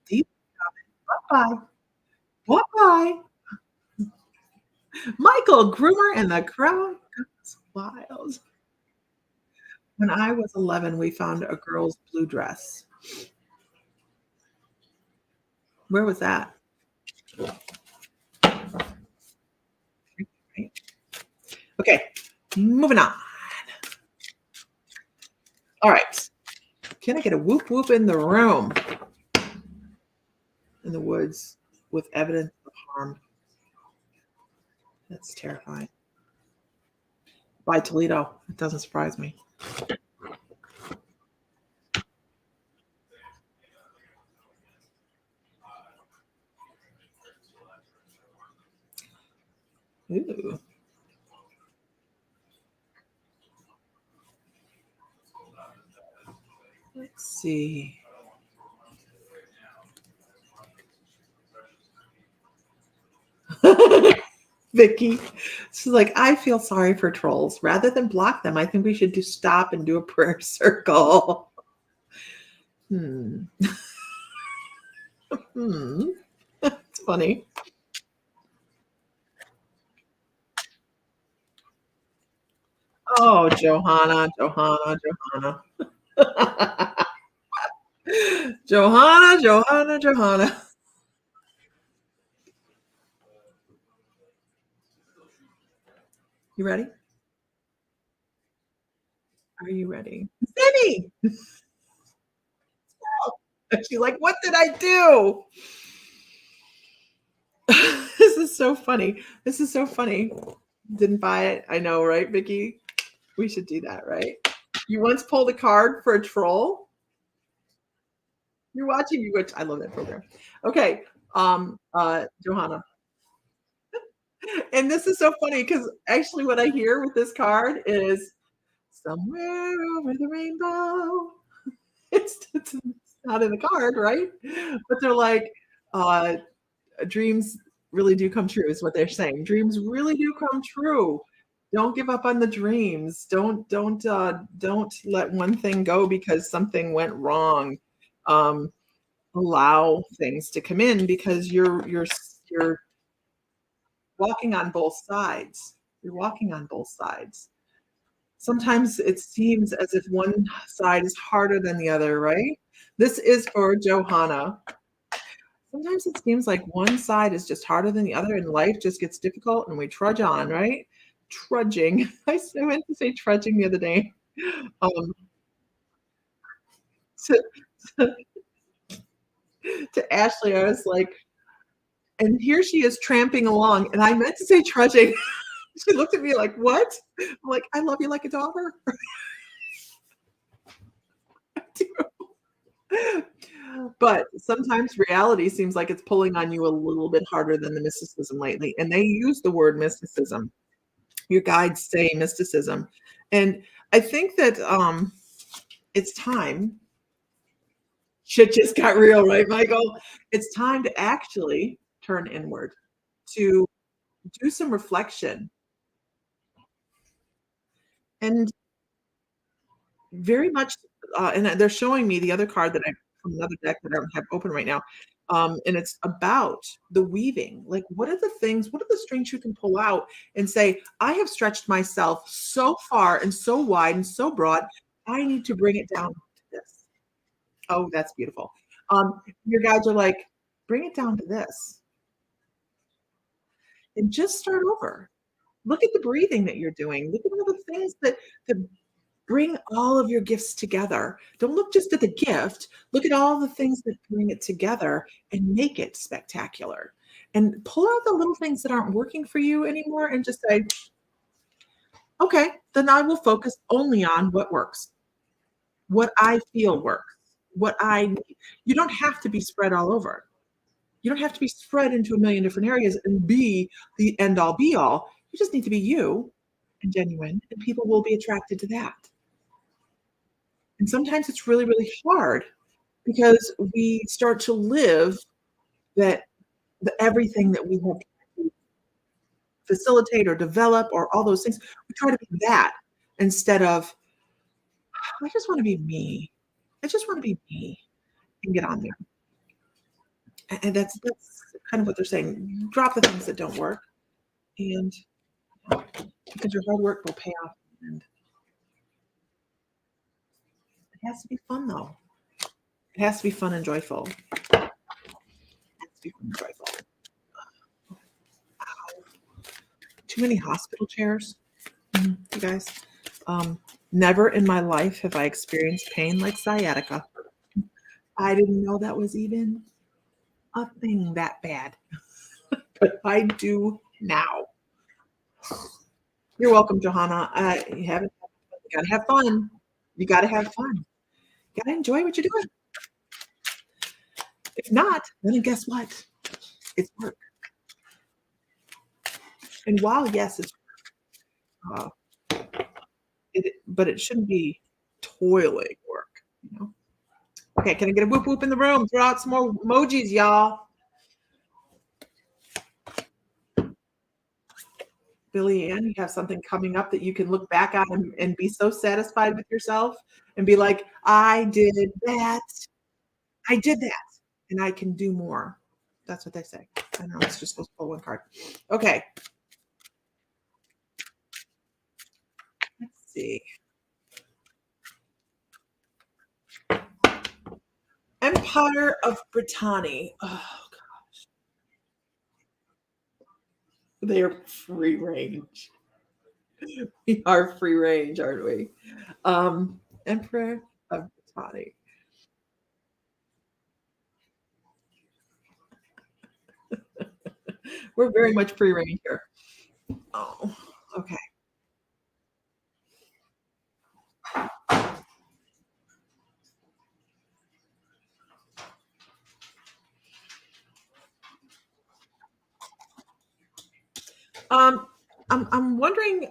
Deep. Bye bye. Bye bye. Michael Groomer and the crowd goes wild. When I was 11, we found a girl's blue dress. Where was that? Okay, moving on. All right. Can I get a whoop whoop in the room? In the woods with evidence of harm. That's terrifying. By Toledo. It doesn't surprise me. Ooh. Let's see. Vicky. She's like, I feel sorry for trolls. Rather than block them, I think we should stop and do a prayer circle. It's funny. Oh, Johanna. Johanna. You ready? Are you ready? Sammy! She's like, what did I do? This is so funny. Didn't buy it. I know, right, Vicky? We should do that, right? You once pulled a card for a troll? You're watching you, which I love that program. Okay. Johanna. And this is so funny because actually what I hear with this card is somewhere over the rainbow. It's not in the card, right? But they're like, dreams really do come true, is what they're saying. Dreams really do come true. Don't give up on the dreams. Don't let one thing go because something went wrong. Allow things to come in because you're walking on both sides. You're walking on both sides. Sometimes it seems as if one side is harder than the other, right? This is for Johanna. Sometimes it seems like one side is just harder than the other and life just gets difficult and we trudge on, right? Trudging. I meant to say trudging the other day. To, to, to Ashley, I was like, and here she is tramping along, and I meant to say trudging. She looked at me like, what? I'm like, I love you like a daughter. I do. But sometimes reality seems like it's pulling on you a little bit harder than the mysticism lately. And they use the word mysticism. Your guides say mysticism. And I think that it's time. Shit just got real, right, Michael? It's time to actually turn inward, to do some reflection. And very much, and they're showing me the other card that I from another deck that I don't have open right now. And it's about the weaving. Like, what are the things, what are the strings you can pull out and say, I have stretched myself so far and so wide and so broad, I need to bring it down to this. Oh, that's beautiful. Your guides are like, bring it down to this. And just start over. Look at the breathing that you're doing. Look at all the things that bring all of your gifts together. Don't look just at the gift. Look at all the things that bring it together and make it spectacular. And pull out the little things that aren't working for you anymore and just say, okay, then I will focus only on what works, what I feel works, what I need. You don't have to be spread all over. You don't have to be spread into a million different areas and be the end all be all. You just need to be you and genuine, and people will be attracted to that. And sometimes it's really, really hard because we start to live everything that we have to facilitate or develop or all those things. We try to be that instead of, I just want to be me. I just want to be me and get on there. And that's kind of what they're saying. Drop the things that don't work, and because your hard work will pay off. And it has to be fun, though. It has to be fun and joyful. It has to be fun and joyful. Ow. Too many hospital chairs, you guys. Never in my life have I experienced pain like sciatica. I didn't know that was even a thing that bad, but I do now. You're welcome, Johanna. You gotta have fun. You gotta have fun. You gotta enjoy what you're doing. If not, then guess what? It's work. And while yes, it's work, but it shouldn't be toiling work, you know. Okay, can I get a whoop whoop in the room? Throw out some more emojis, y'all. Billy Ann, you have something coming up that you can look back on and be so satisfied with yourself and be like, I did that. I did that. And I can do more. That's what they say. I know it's just supposed to pull one card. Okay. Let's see. Empire of Brittany. Oh, gosh. They are free range. We are free range, aren't we? Emperor of Brittany. We're very much free range here. Oh, okay. I'm wondering.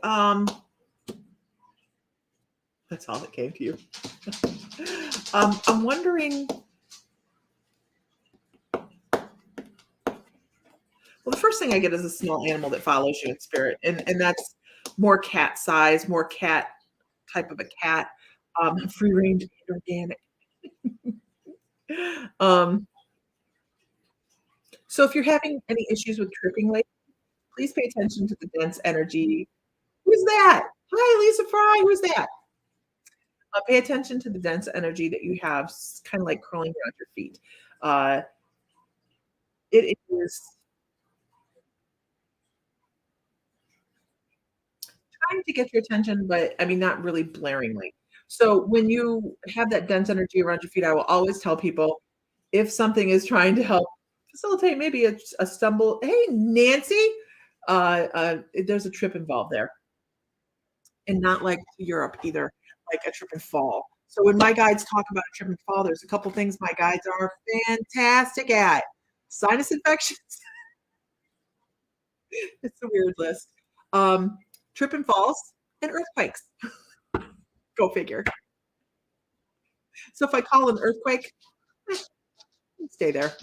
That's all that came to you. I'm wondering. Well, the first thing I get is a small animal that follows you in spirit, and that's more cat size, more cat type of a cat, free range and organic. So if you're having any issues with tripping lately, please pay attention to the dense energy. Who's that? Hi, Lisa Fry. Who's that? Pay attention to the dense energy that you have, kind of like curling around your feet. Uh, it is trying to get your attention, but I mean, not really blaringly. So when you have that dense energy around your feet, I will always tell people if something is trying to help facilitate maybe a stumble. Hey, Nancy, there's a trip involved there, and not like Europe either, like a trip and fall. So when my guides talk about a trip and fall, there's a couple things my guides are fantastic at. Sinus infections, it's a weird list. Um, Trip and falls and earthquakes. Go figure. So if I call an earthquake, eh, stay there.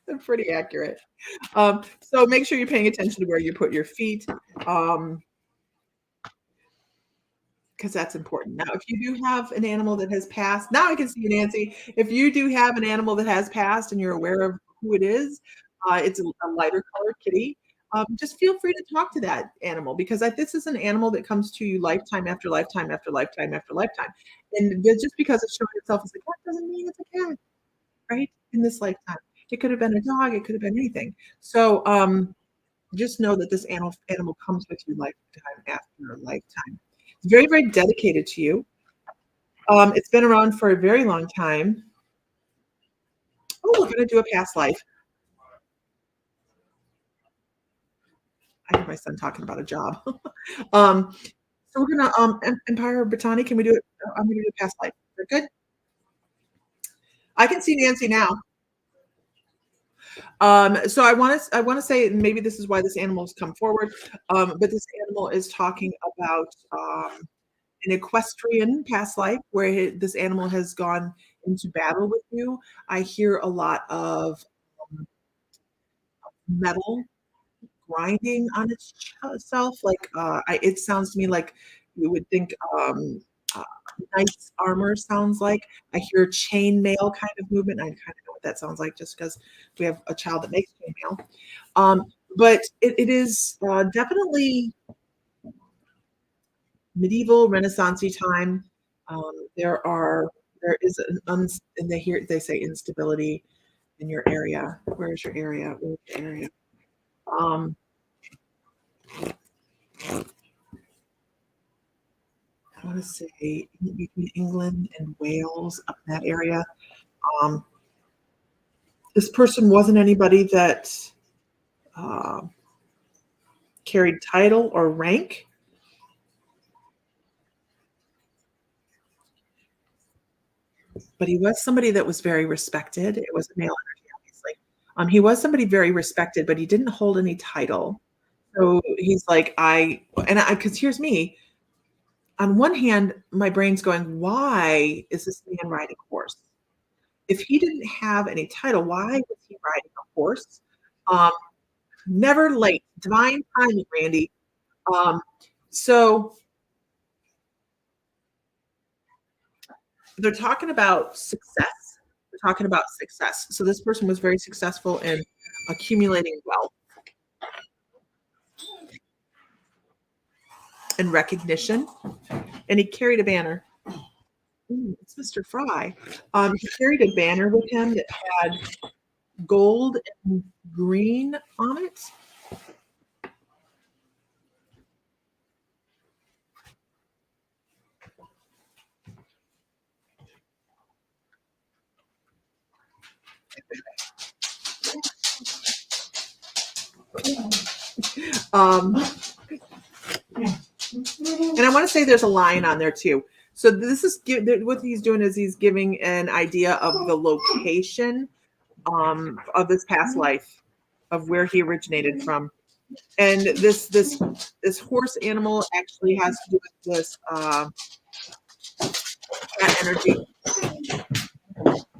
They're pretty accurate. So make sure you're paying attention to where you put your feet. Because that's important. Now, if you do have an animal that has passed, now I can see you, Nancy. If you do have an animal that has passed and you're aware of who it is, it's a lighter colored kitty. Just feel free to talk to that animal because this is an animal that comes to you lifetime after lifetime after lifetime after lifetime. And just because it's showing itself as a cat doesn't mean it's a cat, right? In this lifetime, it could have been a dog, it could have been anything. So just know that this animal comes with you lifetime after lifetime. It's very, very dedicated to you. It's been around for a very long time. Oh, we're going to do a past life. I hear my son talking about a job. So we're going to Empire Britannia. Can we do it? I'm going to do a past life. Is that good? I can see Nancy now. So I want to say maybe this is why this animal has come forward. But this animal is talking about an equestrian past life where this animal has gone into battle with you. I hear a lot of metal grinding on itself. Like it sounds to me like you would think uh, nice armor sounds like. I hear chainmail kind of movement. I kind of know what that sounds like just because we have a child that makes chainmail. But it is definitely medieval Renaissance time. There is and they say instability in your area. Where's your area? Where's your area? Um, I want to say between England and Wales, up in that area. Um, this person wasn't anybody that uh, carried title or rank. But he was somebody that was very respected. It was a male energy, obviously. He was somebody very respected, but he didn't hold any title. So he's like, because here's me. On one hand, my brain's going, why is this man riding a horse? If he didn't have any title, why was he riding a horse? Um, Never late, divine timing, Randy. Um, so they're talking about success. They're talking about success. So this person was very successful in accumulating wealth and recognition, and he carried a banner. Ooh, it's Mr. Fry. He carried a banner with him that had gold and green on it. Um, and I want to say there's a lion on there too. So this is what he's doing is he's giving an idea of the location of this past life, of where he originated from. And this horse animal actually has to do with this cat energy.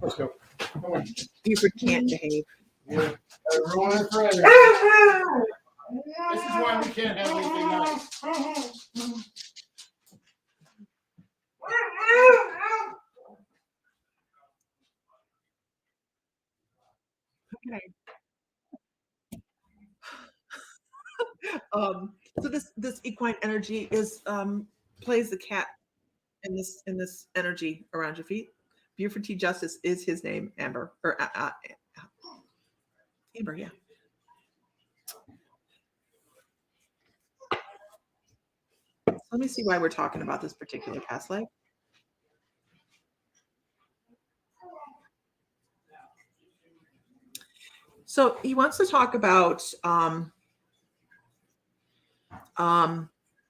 Let's go. Come on. Buford can't behave. Yeah. Everyone is ready. This is why we can't have anything nice. Okay. So this equine energy is plays the cat in this energy around your feet. Buford T. Justice is his name, Amber or Amber, yeah. So let me see why we're talking about this particular past life. So he wants to talk about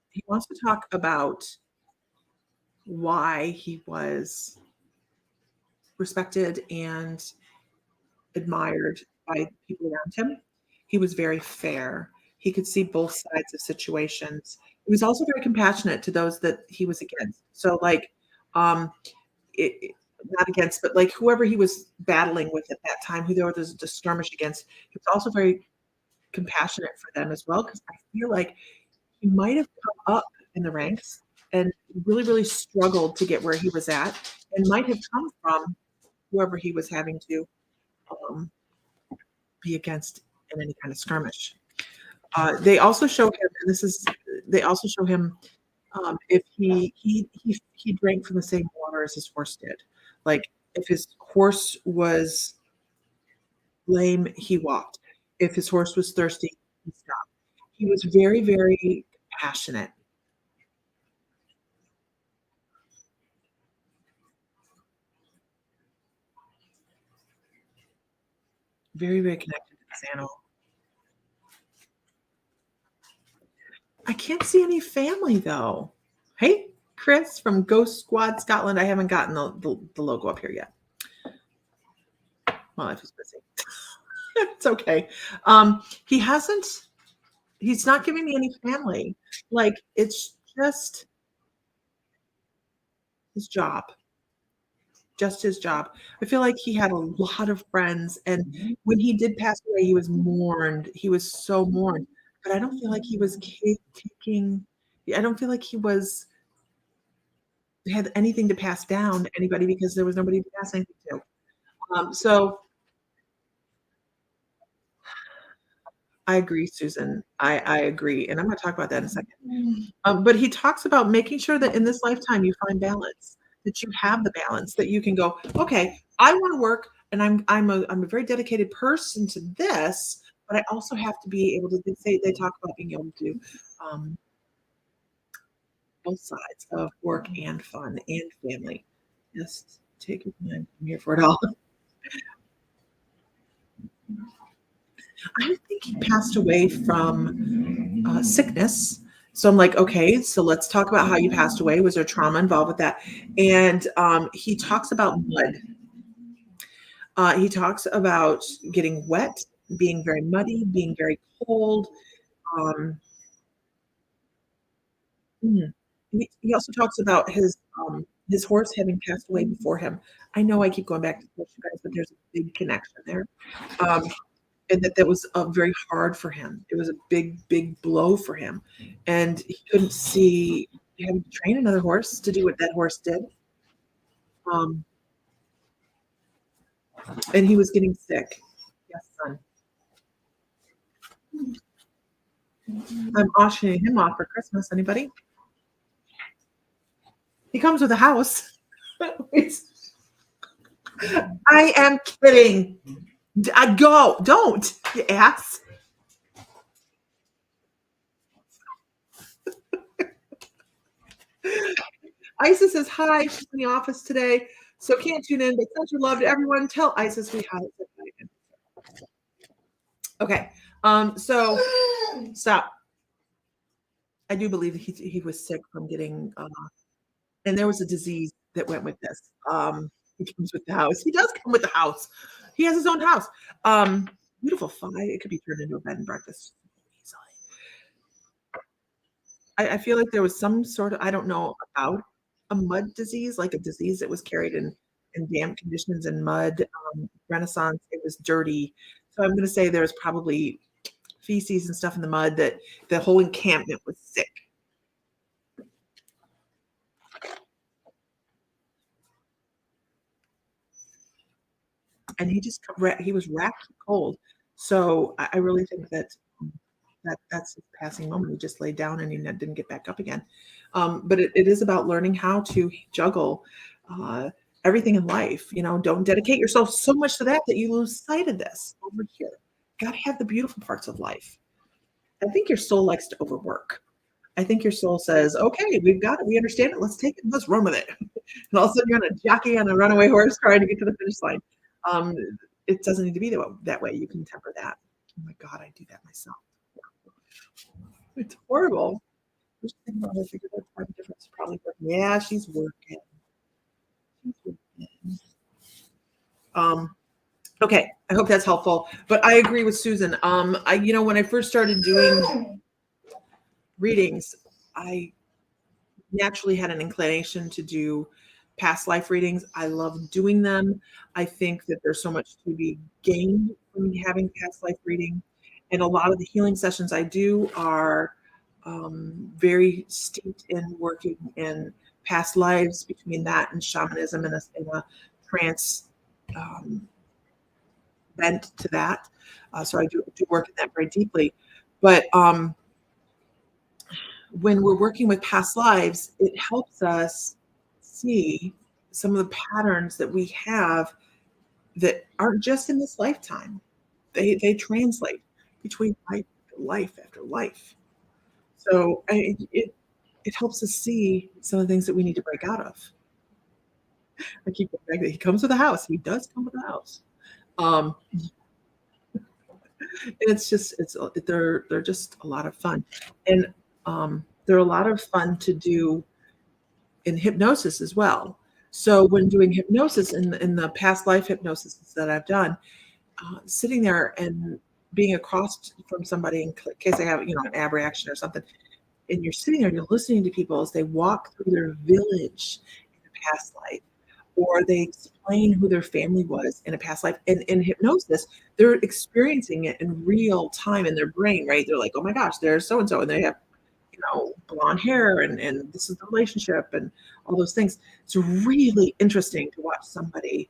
he wants to talk about why he was respected and admired by people around him. He was very fair. He could see both sides of situations. He was also very compassionate to those that he was against. So, like, um, not against, but like whoever he was battling with at that time, who there was the skirmish against, he was also very compassionate for them as well. Because I feel like he might have come up in the ranks and really, really struggled to get where he was at, and might have come from whoever he was having to um, be against in any kind of skirmish. They also show him, and this is, they also show him if he drank from the same water as his horse did. Like if his horse was lame, he walked. If his horse was thirsty, he stopped. He was very, very passionate. Very, very connected to this animal. I can't see any family though. Hey, Chris from Ghost Squad Scotland. I haven't gotten the logo up here yet. My life is busy. It's okay. He hasn't, he's not giving me any family. Like it's just his job. Just his job. I feel like he had a lot of friends, and when he did pass away, he was mourned. He was so mourned, but I don't feel like he was taking. I don't feel like he was had anything to pass down to anybody because there was nobody to pass anything to. So I agree, Susan. I agree, and I'm going to talk about that in a second. But he talks about making sure that in this lifetime you find balance, that you have the balance, that you can go, okay, I want to work, and I'm a very dedicated person to this, but I also have to be able to. They talk about being able to um, both sides of work and fun and family. Just take your time. I'm here for it all. I think he passed away from sickness. So I'm like, okay, so let's talk about how you passed away. Was there trauma involved with that? And he talks about mud. He talks about getting wet, being very muddy, being very cold. Um, he also talks about his horse having passed away before him. I know I keep going back to this, you guys, but there's a big connection there. Um, and that was very hard for him. It was a big, big blow for him, and he couldn't see having to train another horse to do what that horse did. Um, and he was getting sick. Yes, son. I'm auctioning him off for Christmas. Anybody? He comes with a house. I am kidding. I go. Don't, you ass. Isis says hi. She's in the office today, so can't tune in. But send your love to everyone. Tell Isis we hi. Okay. So stop. I do believe he was sick from getting, and there was a disease that went with this. He comes with the house. He does come with the house. He has his own house. Beautiful fight. It could be turned into a bed and breakfast easily. I feel like there was some sort of, I don't know about a mud disease, like a disease that was carried in damp conditions and mud. Renaissance, it was dirty. So I'm going to say there's probably feces and stuff in the mud that the whole encampment was sick. And he was racked cold. So I really think that that's his passing moment. He just laid down and he didn't get back up again. But it is about learning how to juggle everything in life. Don't dedicate yourself so much to that you lose sight of this over here. Got to have the beautiful parts of life. I think your soul likes to overwork. I think your soul says, okay, we've got it. We understand it. Let's take it. Let's run with it. And all of a sudden you're on a jockey on a runaway horse trying to get to the finish line. It doesn't need to be that way. You can temper that. Oh my God, I do that myself. It's horrible. Just think about it, figure out time difference. Probably working. Yeah, she's working. Okay, I hope that's helpful. But I agree with Susan. When I first started doing readings, I naturally had an inclination to do past life readings. I love doing them. I think that there's so much to be gained from having past life reading. And a lot of the healing sessions I do are very steeped in working in past lives, between that and shamanism and a trance bent to that. So I do work in that very deeply. But when we're working with past lives, it helps us see some of the patterns that we have that aren't just in this lifetime. They translate between life after life. So it helps us see some of the things that we need to break out of. I keep going back that he comes with a house. He does come with a house. And they're just a lot of fun. And they're a lot of fun to do in hypnosis as well. So when doing hypnosis in the past life hypnosis that I've done, sitting there and being across from somebody in case they have an ab reaction or something, and you're sitting there and you're listening to people as they walk through their village in a past life, or they explain who their family was in a past life. And in hypnosis, they're experiencing it in real time in their brain, right? They're like, oh my gosh, there's so-and-so, and they have blonde hair, and this is the relationship and all those things. It's really interesting to watch somebody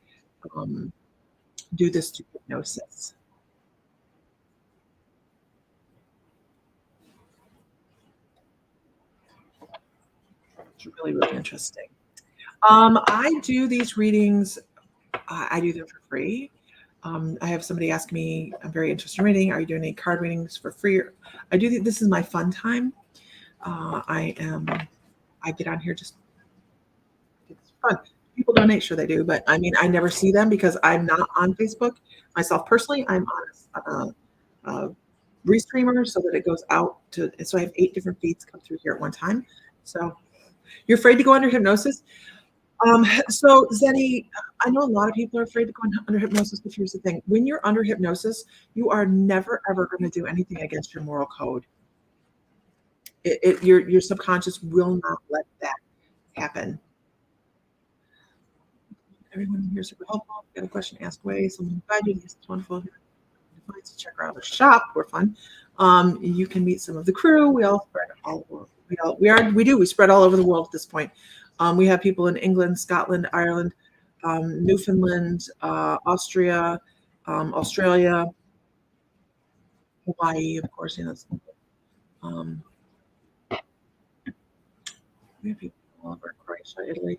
do this to hypnosis. It's really, really interesting. I do these readings. I do them for free. I have somebody ask me, I'm very interested in reading. Are you doing any card readings for free? I do. This is my fun time. I get on here just, it's fun. People donate, sure they do, but I never see them because I'm not on Facebook myself personally. I'm on a restreamer so that it goes out to, so I have 8 different feeds come through here at one time. So you're afraid to go under hypnosis? So Zenny, I know a lot of people are afraid to go under hypnosis, but here's the thing. When you're under hypnosis, you are never, ever going to do anything against your moral code. Your subconscious will not let that happen. Everyone here is super helpful. If you got a question, ask away. Someone guide you. This is wonderful. Check out our shop. We're fun. You can meet some of the crew. We all spread all over. We spread all over the world at this point. We have people in England, Scotland, Ireland, Newfoundland, Austria, Australia, Hawaii, of course. We have people all over Croatia, Italy.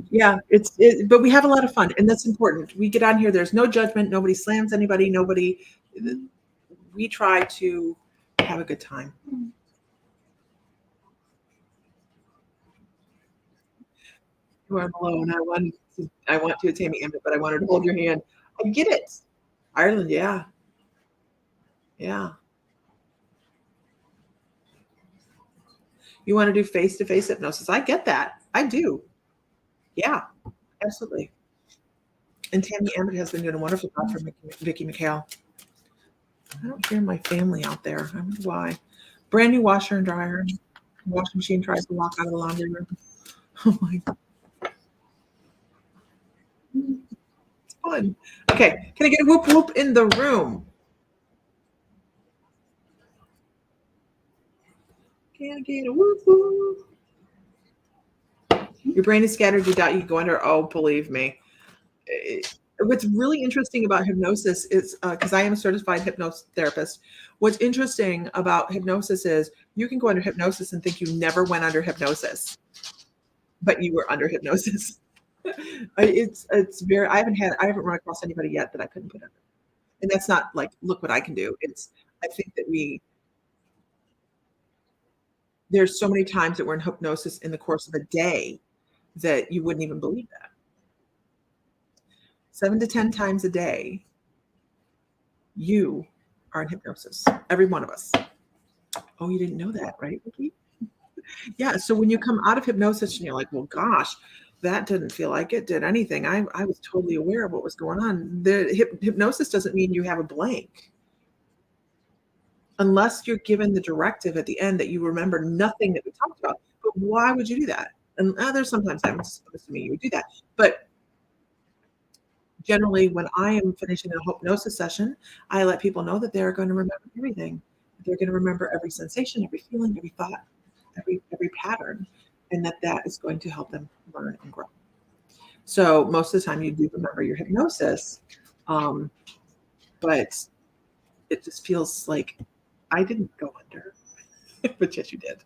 Yeah, but we have a lot of fun, and that's important. We get on here. There's no judgment. Nobody slams anybody. We try to have a good time. You are alone. I want to Tammy Ambit, but I wanted to hold your hand. I get it. Ireland, yeah. Yeah. You want to do face-to-face hypnosis. I get that. I do. Yeah, absolutely. And Tammy Ambit has been doing a wonderful job for Vicki McHale. I don't hear my family out there. I wonder why. Brand new washer and dryer. Washing machine tries to walk out of the laundry room. Oh my God. It's fun. Okay. Can I get a whoop whoop in the room? Can I get a whoop whoop? Your brain is scattered. You doubt you can go under. Oh, believe me. What's really interesting about hypnosis is because I am a certified hypnotherapist. What's interesting about hypnosis is you can go under hypnosis and think you never went under hypnosis, but you were under hypnosis. It's very. I haven't run across anybody yet that I couldn't put under. And that's not like, look what I can do. It's, I think that there's so many times that we're in hypnosis in the course of a day that you wouldn't even believe that. 7 to 10 times a day, you are in hypnosis. Every one of us. Oh, you didn't know that, right, Vicky? Yeah. So when you come out of hypnosis and you're like, well, gosh, that didn't feel like it did anything. I was totally aware of what was going on. The hypnosis doesn't mean you have a blank. Unless you're given the directive at the end that you remember nothing that we talked about. But why would you do that? And there's sometimes I'm supposed to mean you would do that. But generally, when I am finishing a hypnosis session, I let people know that they're going to remember everything. They're going to remember every sensation, every feeling, every thought, every pattern, and that is going to help them learn and grow. So most of the time you do remember your hypnosis, but it just feels like I didn't go under, but yes, you did.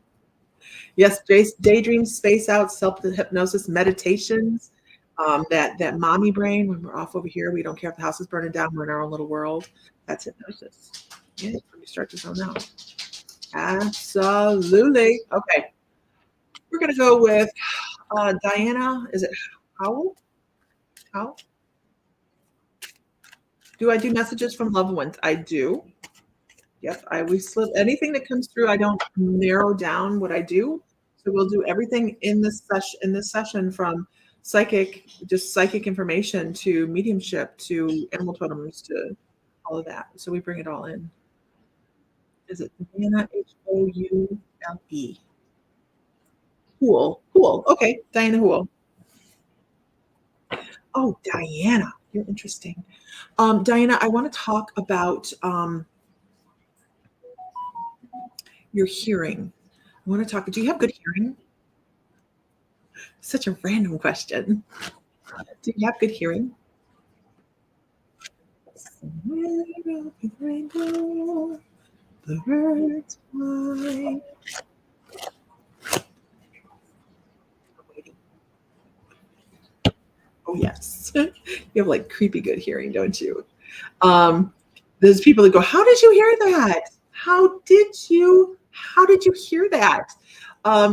Yes, daydreams, space out, self-hypnosis, meditations, that mommy brain, when we're off over here, we don't care if the house is burning down, we're in our own little world. That's hypnosis. Yeah, when you start to zone out. Absolutely. Okay. We're going to go with Diana. Is it Howell? How? Do I do messages from loved ones? I do. Yep. I always slip anything that comes through. I don't narrow down what I do. So we'll do everything in this session from just psychic information to mediumship to animal totems to all of that. So we bring it all in. Is it Diana Houle? Houle. Okay, Diana Houle. Oh, Diana, you're interesting. Diana, I want to talk about your hearing. I want to talk. Do you have good hearing? Such a random question. Do you have good hearing? The birds fly. Oh yes, you have like creepy good hearing, don't you? There's people that go, "How did you hear that? How did you hear that?"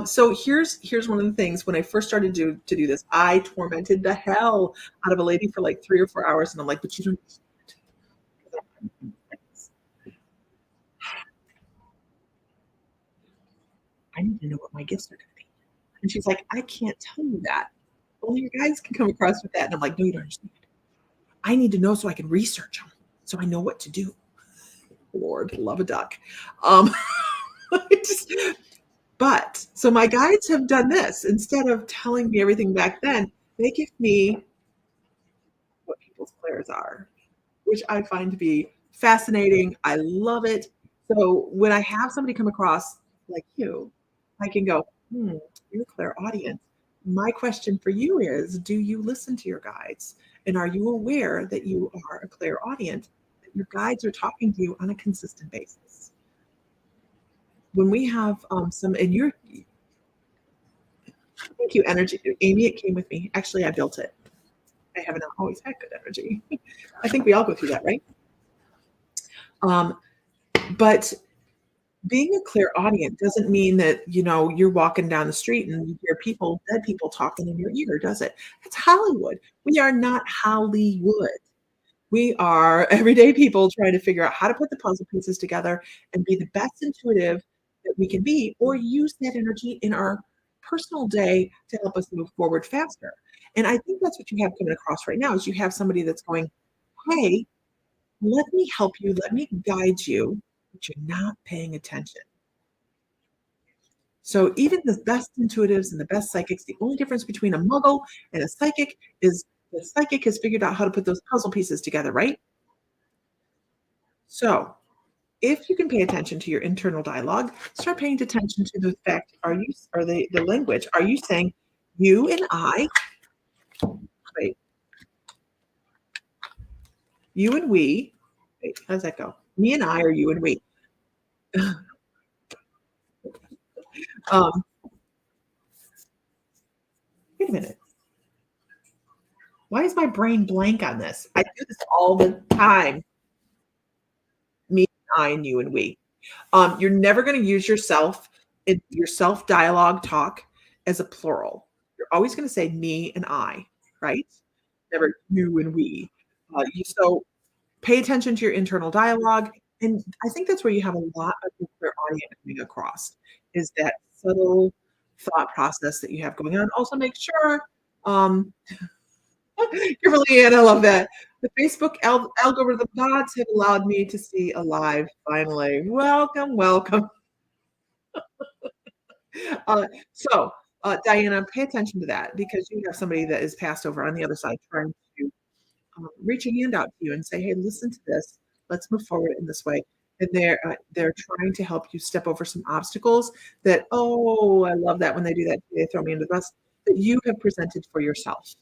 So here's one of the things. When I first started to do this, I tormented the hell out of a lady for like 3 or 4 hours, and I'm like, "But you don't." I need to know what my gifts are going to be. And she's like, I can't tell you that. Only your guides can come across with that. And I'm like, no, you don't understand. I need to know so I can research them, so I know what to do. Lord, love a duck. But so my guides have done this. Instead of telling me everything back then, they give me what people's clairs are, which I find to be fascinating. I love it. So when I have somebody come across like you, I can go, you're clairaudient. My question for you is, do you listen to your guides? And are you aware that you are a clairaudient, that your guides are talking to you on a consistent basis? When we have thank you, energy. Amy, it came with me. Actually, I built it. I haven't always had good energy. I think we all go through that, right? But being a clairaudient doesn't mean that, you're walking down the street and you hear dead people talking in your ear, does it? That's Hollywood. We are not Hollywood. We are everyday people trying to figure out how to put the puzzle pieces together and be the best intuitive that we can be, or use that energy in our personal day to help us move forward faster. And I think that's what you have coming across right now is you have somebody that's going, hey, let me help you, let me guide you, but you're not paying attention. So even the best intuitives and the best psychics, the only difference between a muggle and a psychic is the psychic has figured out how to put those puzzle pieces together, right? So if you can pay attention to your internal dialogue, start paying attention to the fact, the language. Are you saying you and I, wait, You and we. Wait, how does that go? Me and I, or you and we? Um, wait a minute. Why is my brain blank on this? I do this all the time. Me, I, and you and we. You're never going to use yourself in your self dialogue talk as a plural. You're always going to say me and I, right? Never you and we. So pay attention to your internal dialogue. And I think that's where you have a lot of your audience coming across is that subtle thought process that you have going on. Also make sure, Kimberly Ann, I love that. The Facebook algorithm gods have allowed me to see a live finally. Welcome, welcome. Diana, pay attention to that because you have somebody that is passed over on the other side trying to reach a hand out to you and say, "Hey, listen to this. Let's move forward in this way." And they're trying to help you step over some obstacles that. Oh, I love that when they do that. They throw me into the bus that you have presented for yourself.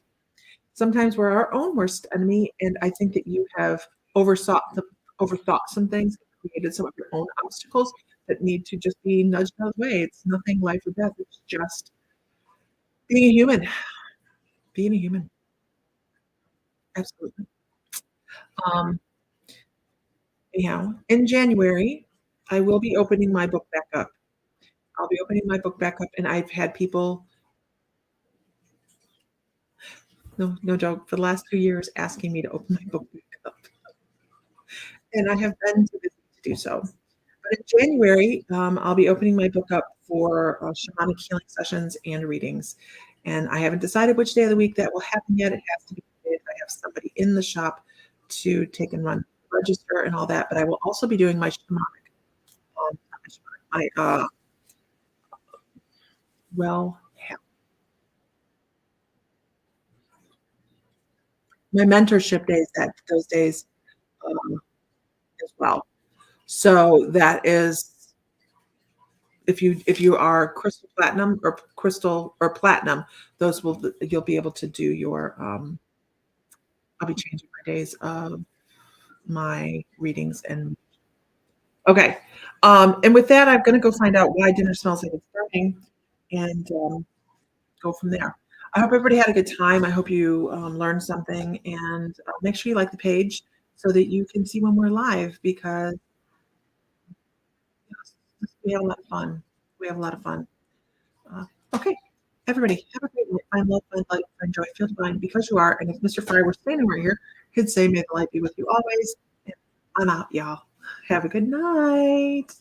Sometimes we're our own worst enemy, and I think that you have overthought some things, created some of your own obstacles that need to just be nudged out of the way. It's nothing life or death. It's just being a human. Being a human. Absolutely. Um, Anyhow, in January, I will be opening my book back up. I'll be opening my book back up, and I've had people, no joke, for the last 2 years asking me to open my book back up. And I have been too busy to do so. But in January, I'll be opening my book up for shamanic healing sessions and readings. And I haven't decided which day of the week that will happen yet. It has to be created. I have somebody in the shop to take and run, register and all that. But I will also be doing my shamanic, my mentorship days those days as well. So that is if you are crystal platinum or platinum, you'll be able to do your I'll be changing my days of my readings and okay. And with that, I'm gonna go find out why dinner smells like it's burning and go from there. I hope everybody had a good time. I hope you learned something and make sure you like the page so that you can see when we're live because we have a lot of fun. We have a lot of fun. Okay, everybody, have a great night. Find love, find light, find joy, feel divine because you are. And if Mr. Fry were standing right here, he'd say, "May the light be with you always." And I'm out, y'all. Have a good night.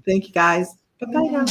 Thank you, guys. Bye bye now.